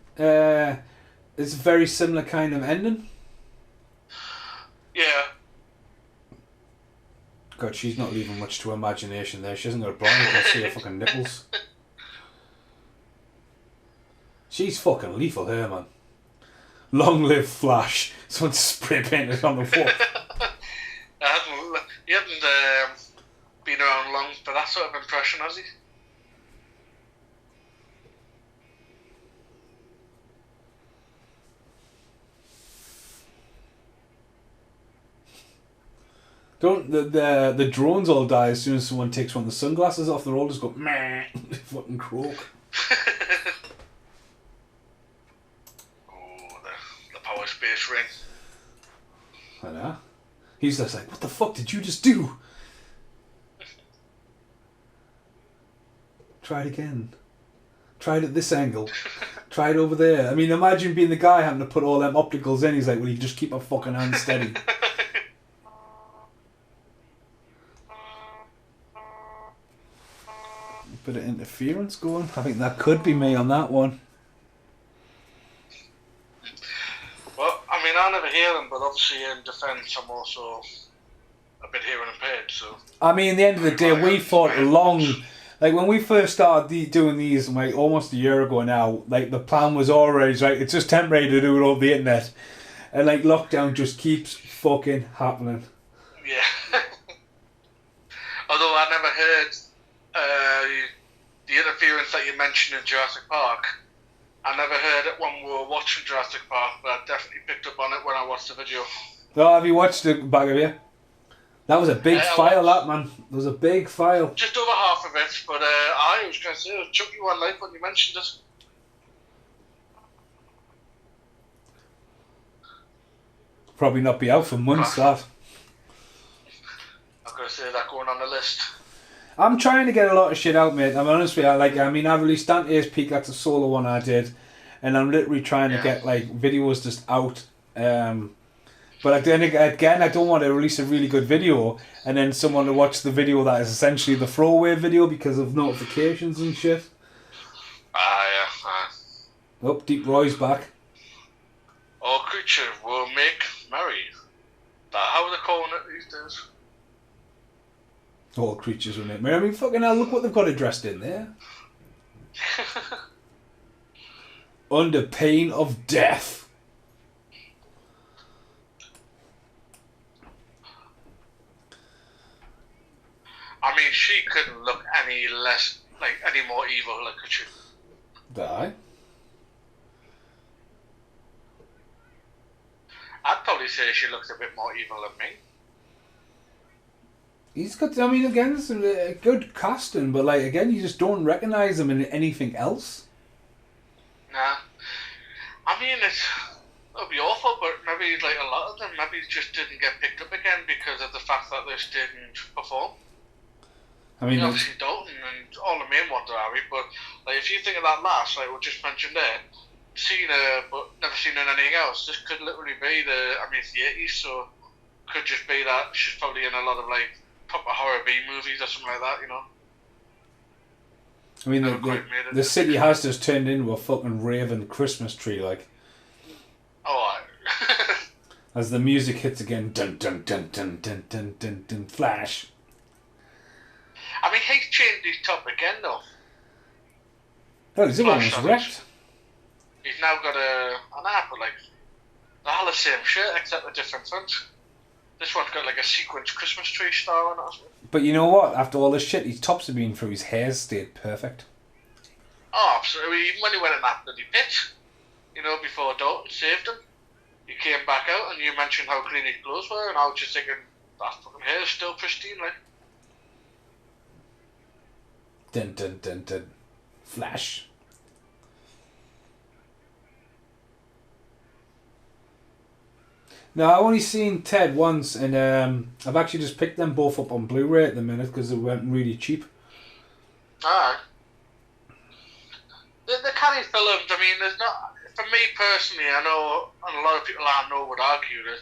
It's a very similar kind of ending. Yeah. God, she's not leaving much to imagination there. She hasn't got a bra, you can see her fucking nipples. She's fucking lethal here, man. Long live Flash. Someone spray painted on the wall. He hasn't been around long for that sort of impression, has he? Don't the drones all die as soon as someone takes one of the sunglasses off? They're all just go meh, fucking croak. Oh, the power space ring. I know. He's just like, what the fuck did you just do? Try it again. Try it at this angle. Try it over there. I mean, imagine being the guy having to put all them opticals in. He's like, well, you just keep my fucking hand steady. Bit of interference going. I think that could be me on that one. Well, I mean, I never hear them, but obviously in defence, I'm also a bit hearing impaired, so... I mean, at the end of the day, we fought long... Like, when we first started doing these, like, almost a year ago now, like, the plan was always, like, it's just temporary to do it over the internet. And, like, lockdown just keeps fucking happening. Yeah. Although I never heard the interference that you mentioned in Jurassic Park. I never heard it when we were watching Jurassic Park, but I definitely picked up on it when I watched the video. Oh, have you watched it back of you? That was a big file, that, man. There was a big file. Just over half of it, but I was going to say, it was chunky one life when you mentioned it. Probably not be out for months, that. I'm going to say that going on the list. I'm trying to get a lot of shit out, mate. I'm honest with you. I released Dante's Peak, that's a solo one I did. And I'm literally trying to get, like, videos just out. But then again, I don't want to release a really good video and then someone to watch the video that is essentially the throwaway video because of notifications and shit. Yeah. Oh, Deep Roy's back. All creature will make merry. How are they calling it these days? All creatures will make merry. I mean, fucking hell, look what they've got addressed in there. Under pain of death. I mean, she couldn't look any less, like, any more evil, like, could she? Die. I'd probably say she looks a bit more evil than me. He's got, I mean, again, it's a good casting, but, like, again, you just don't recognise him in anything else. Nah. I mean, it'll be awful, but maybe, like, a lot of them maybe just didn't get picked up again because of the fact that they just didn't perform. I mean, obviously Dalton and all the main ones are Harry, but like if you think of that last, like we just mentioned there, seen her but never seen her in anything else. This could literally be it's the 80s, so could just be that she's probably in a lot of like proper horror B movies or something like that, you know. I mean, the city has just turned into a fucking raving Christmas tree, like. Oh, as the music hits again, dun dun dun dun dun dun dun dun, Flash. I mean, he's changed his top again, though. Oh, his other one was wrecked. He's now got an app with like all the same shirt except a different front. This one's got like a sequence Christmas tree star on it or something. But you know what? After all this shit his tops have been through, his hair's stayed perfect. Oh, absolutely. Even when he went in that bloody pit, before Dalton saved him, he came back out and you mentioned how clean his clothes were, and I was just thinking, that fucking hair is still pristine, like. Dun dun dun dun. Flash. No, I've only seen Ted once, and I've actually just picked them both up on Blu-ray at the minute because they went really cheap. Aye. The Canny films, I mean, there's not... For me personally, I know, and a lot of people I know would argue this,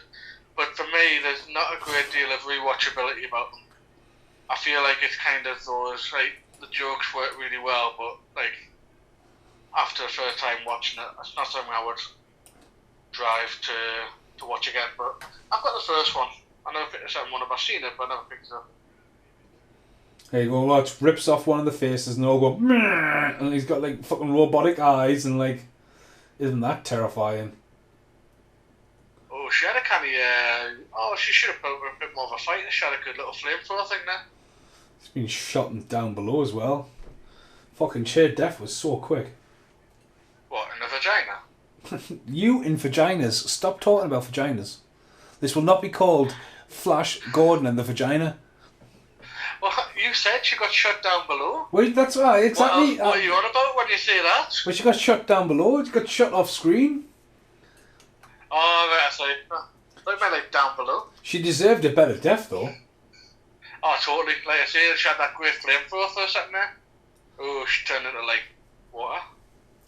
but for me, there's not a great deal of rewatchability about them. I feel like it's kind of those, like, the jokes work really well, but, like, after the first time watching it, it's not something I would drive to watch again. But I've got the first one. I never picked the second one up. I've seen it, but I never picked it up. There you go, watch, rips off one of the faces and all go, "Meh," and he's got like fucking robotic eyes and like, isn't that terrifying? Oh, she had a kind of, she should have put a bit more of a fight. She had a good little flamethrower thing there. It's been shot down below as well. Fucking sheer death was so quick. What, in the vagina? You in vaginas, stop talking about vaginas. This will not be called Flash Gordon and the Vagina. Well, you said she got shot down below. Well, that's right, exactly. What are you on about when you say that? Well, she got shot down below. She got shot off screen. Oh, right, I see. Like my like down below. She deserved a better death, though. Oh, totally. Like I say, she had that great flamethrower for a second there. Oh, she turned into like water.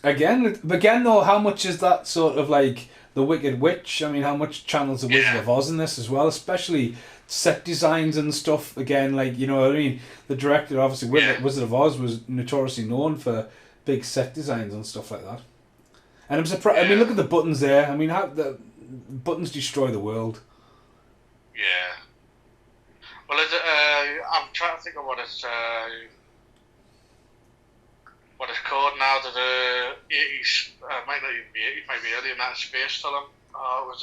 Again, though, how much is that sort of like the Wicked Witch? I mean, how much channels the Wizard of Oz in this as well, especially set designs and stuff. Again, like, you know what I mean? The director, obviously, Wizard of Oz was notoriously known for big set designs and stuff like that. And I'm surprised. I mean, look at the buttons there. I mean, how the buttons destroy the world. Yeah. Well, is it? I'm trying to think of what it's called now. That the 80s, might not even be 80s, might be earlier than that. Space Film. It was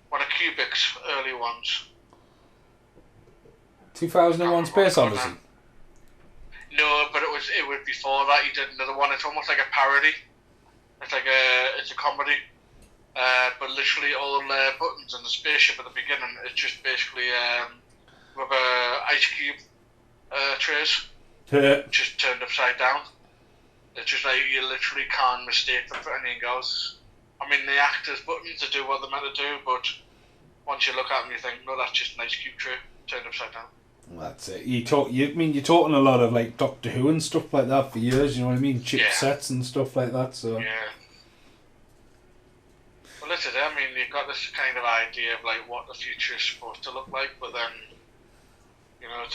one of Kubrick's early ones. 2001: Space Odyssey. No, but it was before that. He did another one. It's almost like a parody. It's a comedy. But literally all the buttons on the spaceship at the beginning is just basically rubber ice cube trays just turned upside down. It's just like you literally can't mistake them for anything else. I mean, the actors' buttons to do what they're meant to do, but once you look at them, you think, no, that's just an ice cube tray turned upside down. Well, that's it. You're talking a lot of like Doctor Who and stuff like that for years. You know what I mean? Chipsets and stuff like that. So yeah. Well, this is it. I mean, you've got this kind of idea of like what the future is supposed to look like, but then, you love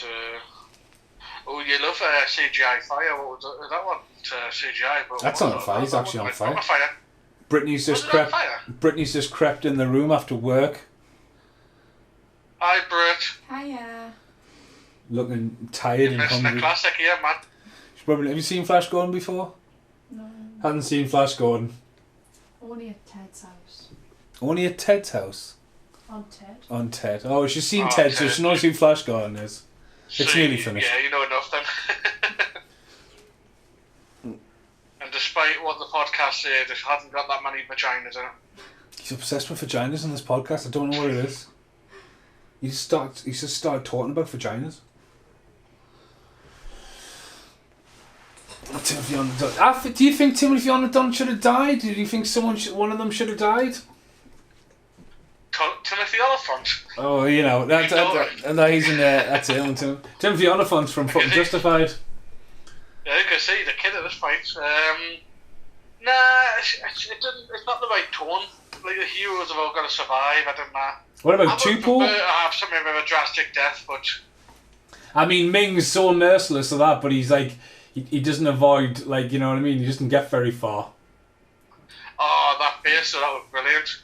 CGI fire. What was that one? CGI, but that's on fire. He's actually on fire. Brittany's just crept in the room after work. Hi, Britt. Hiya. Looking tired and hungry. A classic here, man. Have you seen Flash Gordon before? No. Hadn't seen Flash Gordon. Only at Ted's house. Only at Ted's house? On Ted. On Ted. Oh, she's seen Ted, so she knows who Flash Gordon is. It's nearly finished. Yeah, you know enough then. And despite what the podcast said, it hasn't got that many vaginas in it. He's obsessed with vaginas in this podcast. I don't know what it is. He just started talking about vaginas. Timothy on the Dunn. Do you think Timothy on the Dunn should have died? Do you think one of them should have died? Timothy Oliphant. Oh, you know that he's in there. That's it. Timothy Oliphant's from fucking Justified. Yeah, you can see the kid at this point. Nah, it's not the right tone. Like the heroes have all got to survive. I don't know. What about Tupo? I have something of a drastic death, but I mean, Ming's so merciless to that, but he's like he doesn't avoid, like, you know what I mean. He doesn't get very far. Oh, that face, so that was brilliant.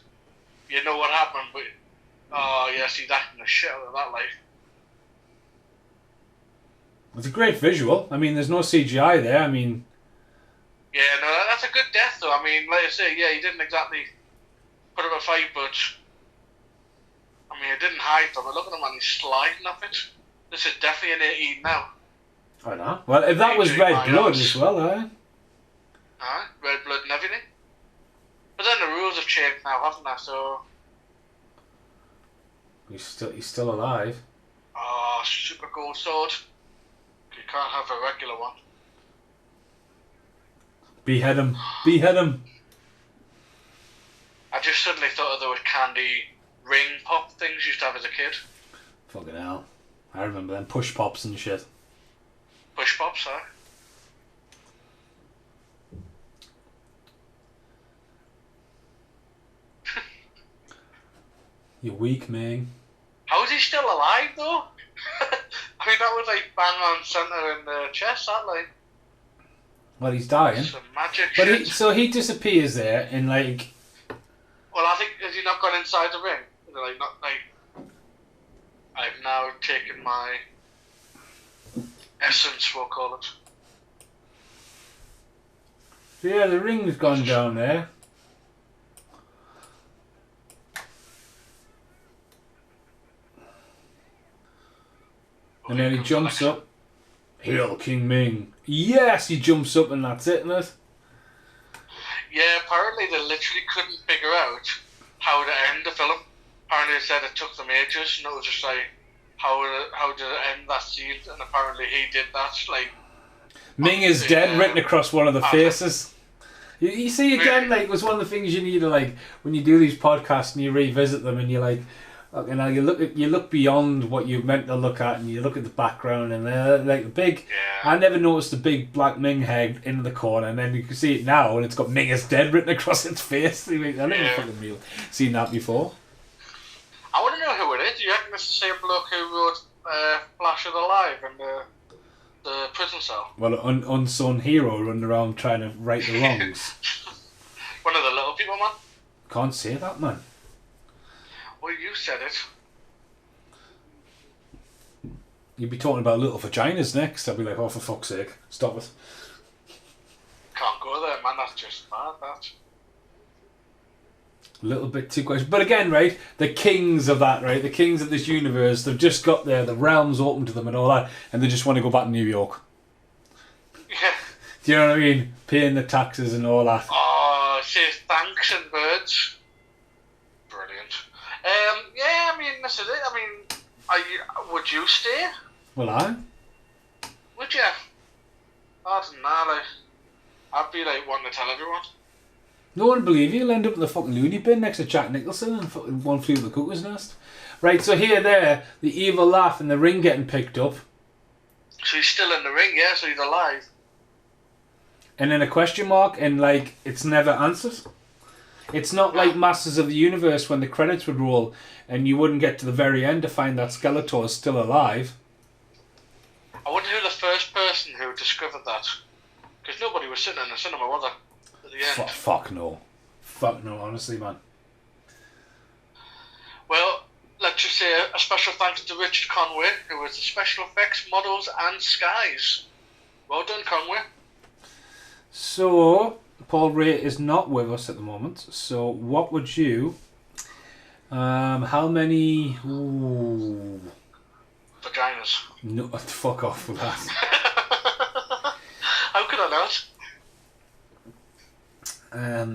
You know what happened, but yes, he's acting the shit out of that, like. It's a great visual. I mean, there's no CGI there. I mean, Yeah, no, that's a good death though. I mean, like I say, yeah, he didn't exactly put up a fight, but I mean, he didn't hide from it. Look at him, and he's sliding up it. This is definitely an 18 now. I know. Well, if that was AJ red blood Styles. as well, eh? Red blood and everything. But then the rules have changed now, haven't they? So, He's still alive. super gold sword. You can't have a regular one. Behead him. Behead him. I just suddenly thought of those candy ring pop things you used to have as a kid. Fucking hell. I remember them push pops and shit. Push pops, huh? You weak man. How is he still alive though? I mean, that was like bang on centre in the chest, that like. Well, he's dying. Some magic But shit. so he disappears there in like. Well, I think has he not gone inside the ring? Is it like not like? I've now taken my essence, we'll call it. Yeah, the ring's gone down there. And then he jumps up. Hail King Ming. Yes, he jumps up and that's it, isn't it? Yeah, apparently they literally couldn't figure out how to end the film. Apparently they said it took them ages, and it was just like, how did it end that scene? And apparently he did that, like... Ming is dead, written across one of the Ah. faces. You see, again, like, it was one of the things you need to, like, when you do these podcasts and you revisit them and you're like, you know, you look beyond what you're meant to look at and you look at the background and like the big... Yeah. I never noticed the big black Ming head in the corner, and then you can see it now and it's got Ming is dead written across its face. I never Yeah. fucking seen that before. I want to know who it is. Do you reckon it's the same bloke who wrote Flash of the Live in the prison cell? Well, unsung hero running around trying to right the wrongs. One of the little people, man. Can't say that, man. Well, you said it. You'd be talking about little vaginas next. I'd be like, oh, for fuck's sake, stop it. Can't go there, man. That's just mad, that. A little bit too close. But again, right, the kings of that, right, the kings of this universe, they've just got there, the realm's open to them and all that, and they just want to go back to New York. Yeah. Do you know what I mean? Paying the taxes and all that. Oh, say thanks and birds. Brilliant. Yeah, I mean, this is it. I mean, would you stay? Well, I? Would you? I don't know, like, I'd be like wanting to tell everyone. No one will believe you. You'll end up in the fucking loony bin next to Jack Nicholson and fucking One Flew Over the Cuckoo's Nest. Right, so here, there, the evil laugh and the ring getting picked up. So he's still in the ring, yeah, so he's alive. And then a question mark, and like, it's never answered. It's not like Masters of the Universe when the credits would roll and you wouldn't get to the very end to find that Skeletor is still alive. I wonder who the first person who discovered that. Because nobody was sitting in the cinema, was there? At the end. Fuck no. Fuck no, honestly, man. Well, let's just say a special thanks to Richard Conway, who was the special effects, models, and skies. Well done, Conway. So, Paul Ray is not with us at the moment. So, what would you... how many... Ooh, Vaginas. no, fuck off with that. How could I not? How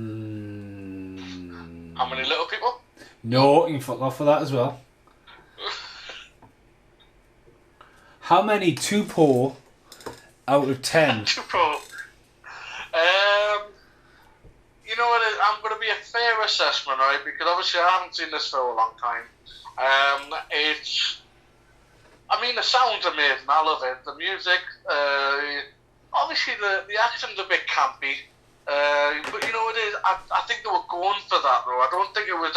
How many little people? No, you can fuck off for that as well. How many Tupo out of 10? Pro. You know what? I'm going to be a fair assessment, right? Because obviously I haven't seen this for a long time. It's. I mean, the sound's amazing. I love it. The music. Obviously, the action's a bit campy. But you know what it is? I think they were going for that, though. I don't think it was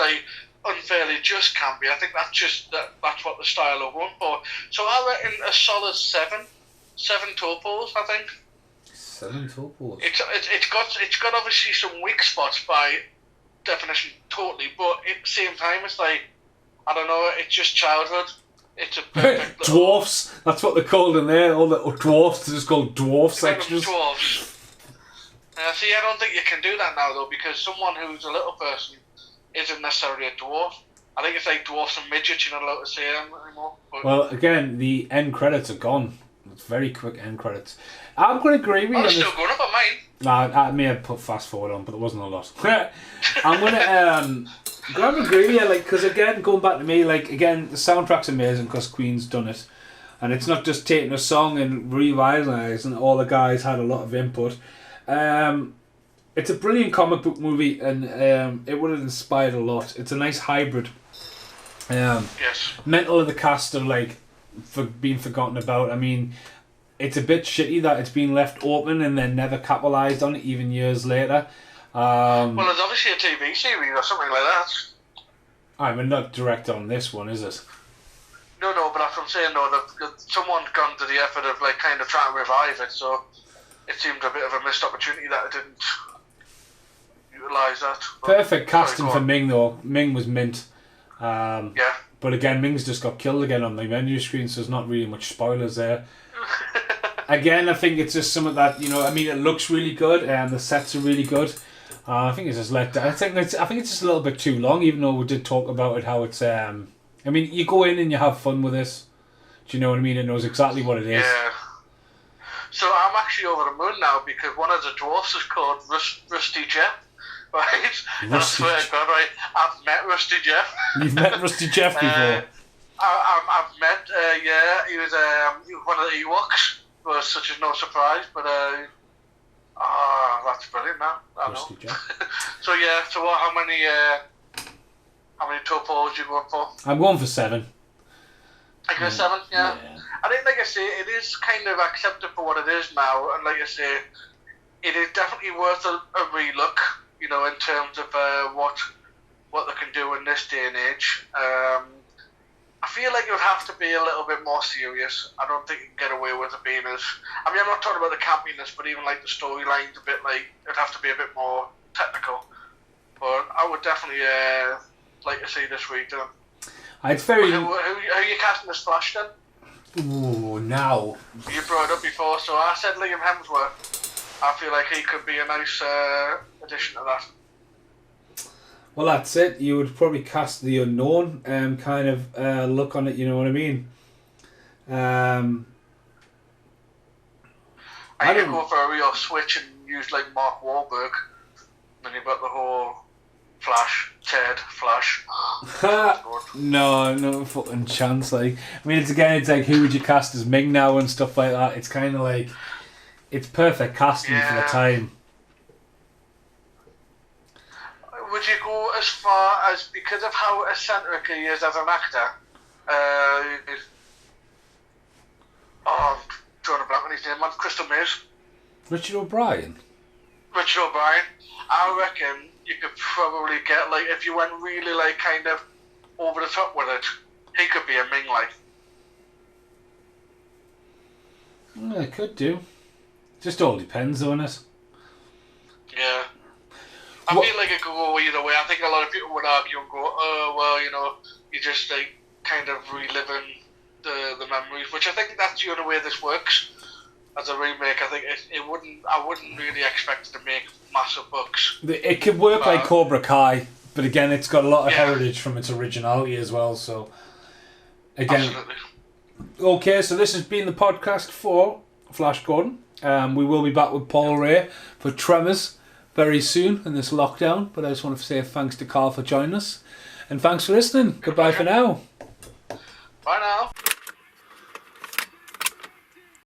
unfairly just campy. I think that's what the style are going for. So I reckon a solid 7 topos, I think. 7 topos. It's got obviously some weak spots by definition, totally, but at the same time, it's like, I don't know, it's just childhood. It's a perfect little Dwarfs, that's what they're called in there. All the dwarfs, they're just called dwarf sections. dwarves. See, I don't think you can do that now though, because someone who's a little person isn't necessarily a dwarf. I think it's like dwarfs and midgets. You're not allowed to say them anymore. But Well, again, the end credits are gone. It's very quick end credits. I'm going to agree with you. it's still going up on mine. Nah, I may have put fast forward on, but there wasn't a lot. I'm going to agree with you, like, because again, going back to me, like, again, the soundtrack's amazing because Queen's done it. And it's not just taking a song and revitalising, all the guys had a lot of input. It's a brilliant comic book movie, and it would have inspired a lot. It's a nice hybrid. Yes. Mental of the cast are like for being forgotten about. I mean, it's a bit shitty that it's been left open and then never capitalised on it even years later. Well, there's obviously a TV series or something like that. I mean, not direct on this one, is it? No, but that's what I'm saying. No, that someone's gone to the effort of like kind of trying to revive it. So it seemed a bit of a missed opportunity that it didn't utilise that. Perfect Sorry, casting go for on. Ming though. Ming was mint. Yeah. But again, Ming's just got killed again on the menu screen, so there's not really much spoilers there. Again, I think it's just something that, you know, I mean, it looks really good and the sets are really good. I think it's just let down. I think it's just a little bit too long, even though we did talk about it, how it's, I mean, you go in and you have fun with this. Do you know what I mean? It knows exactly what it is. Yeah. So I'm actually over the moon now because one of the dwarfs is called Rusty Jeff, right? And I Rusty swear to God, right, I've met Rusty Jeff. You've met Rusty Jeff before. I've met, yeah, he was one of the Ewoks. Was such as no surprise, but that's brilliant, man. I Rusty know. Jeff. So yeah, so what? How many topos you going for? I'm going for 7. I guess 7. Yeah. I think, like I say, it is kind of accepted for what it is now, and like I say, it is definitely worth a relook. You know, in terms of what they can do in this day and age. I feel like it would have to be a little bit more serious. I don't think you can get away with it being as... I mean, I'm not talking about the campiness, but even like the storyline's a bit like... It'd have to be a bit more technical. But I would definitely like to see this redone. It's very... Who are you casting as Flash then? Ooh, now. You brought it up before, so I said Liam Hemsworth. I feel like he could be a nice addition to that. Well, that's it. You would probably cast the unknown kind of look on it, you know what I mean? I could go for a real switch and use like Mark Wahlberg. Then you've got the whole Flash, Ted, Flash. No fucking chance. Like, I mean, it's like, who would you cast as Ming now and stuff like that? It's kind of like, it's perfect casting for the time. Would you go as far as, because of how eccentric he is as an actor, I'm drawing a blank on his name, man, Crystal Maze, Richard O'Brien? Richard O'Brien, I reckon you could probably get, like, if you went really, like, kind of over the top with it, he could be a Ming, like. Yeah, it could do. Just all depends on it. Yeah. I feel like it could go either way. I think a lot of people would argue and go, oh, well, you know, you're just like kind of reliving the memories, which I think that's the only way this works as a remake. I think I wouldn't really expect it to make massive bucks. It could work like Cobra Kai, but again, it's got a lot of heritage from its originality as well. So again, absolutely. Okay, so this has been the podcast for Flash Gordon. We will be back with Paul Ray for Tremors very soon in this lockdown, but I just want to say thanks to Carl for joining us, and thanks for listening. Goodbye for now. Bye now.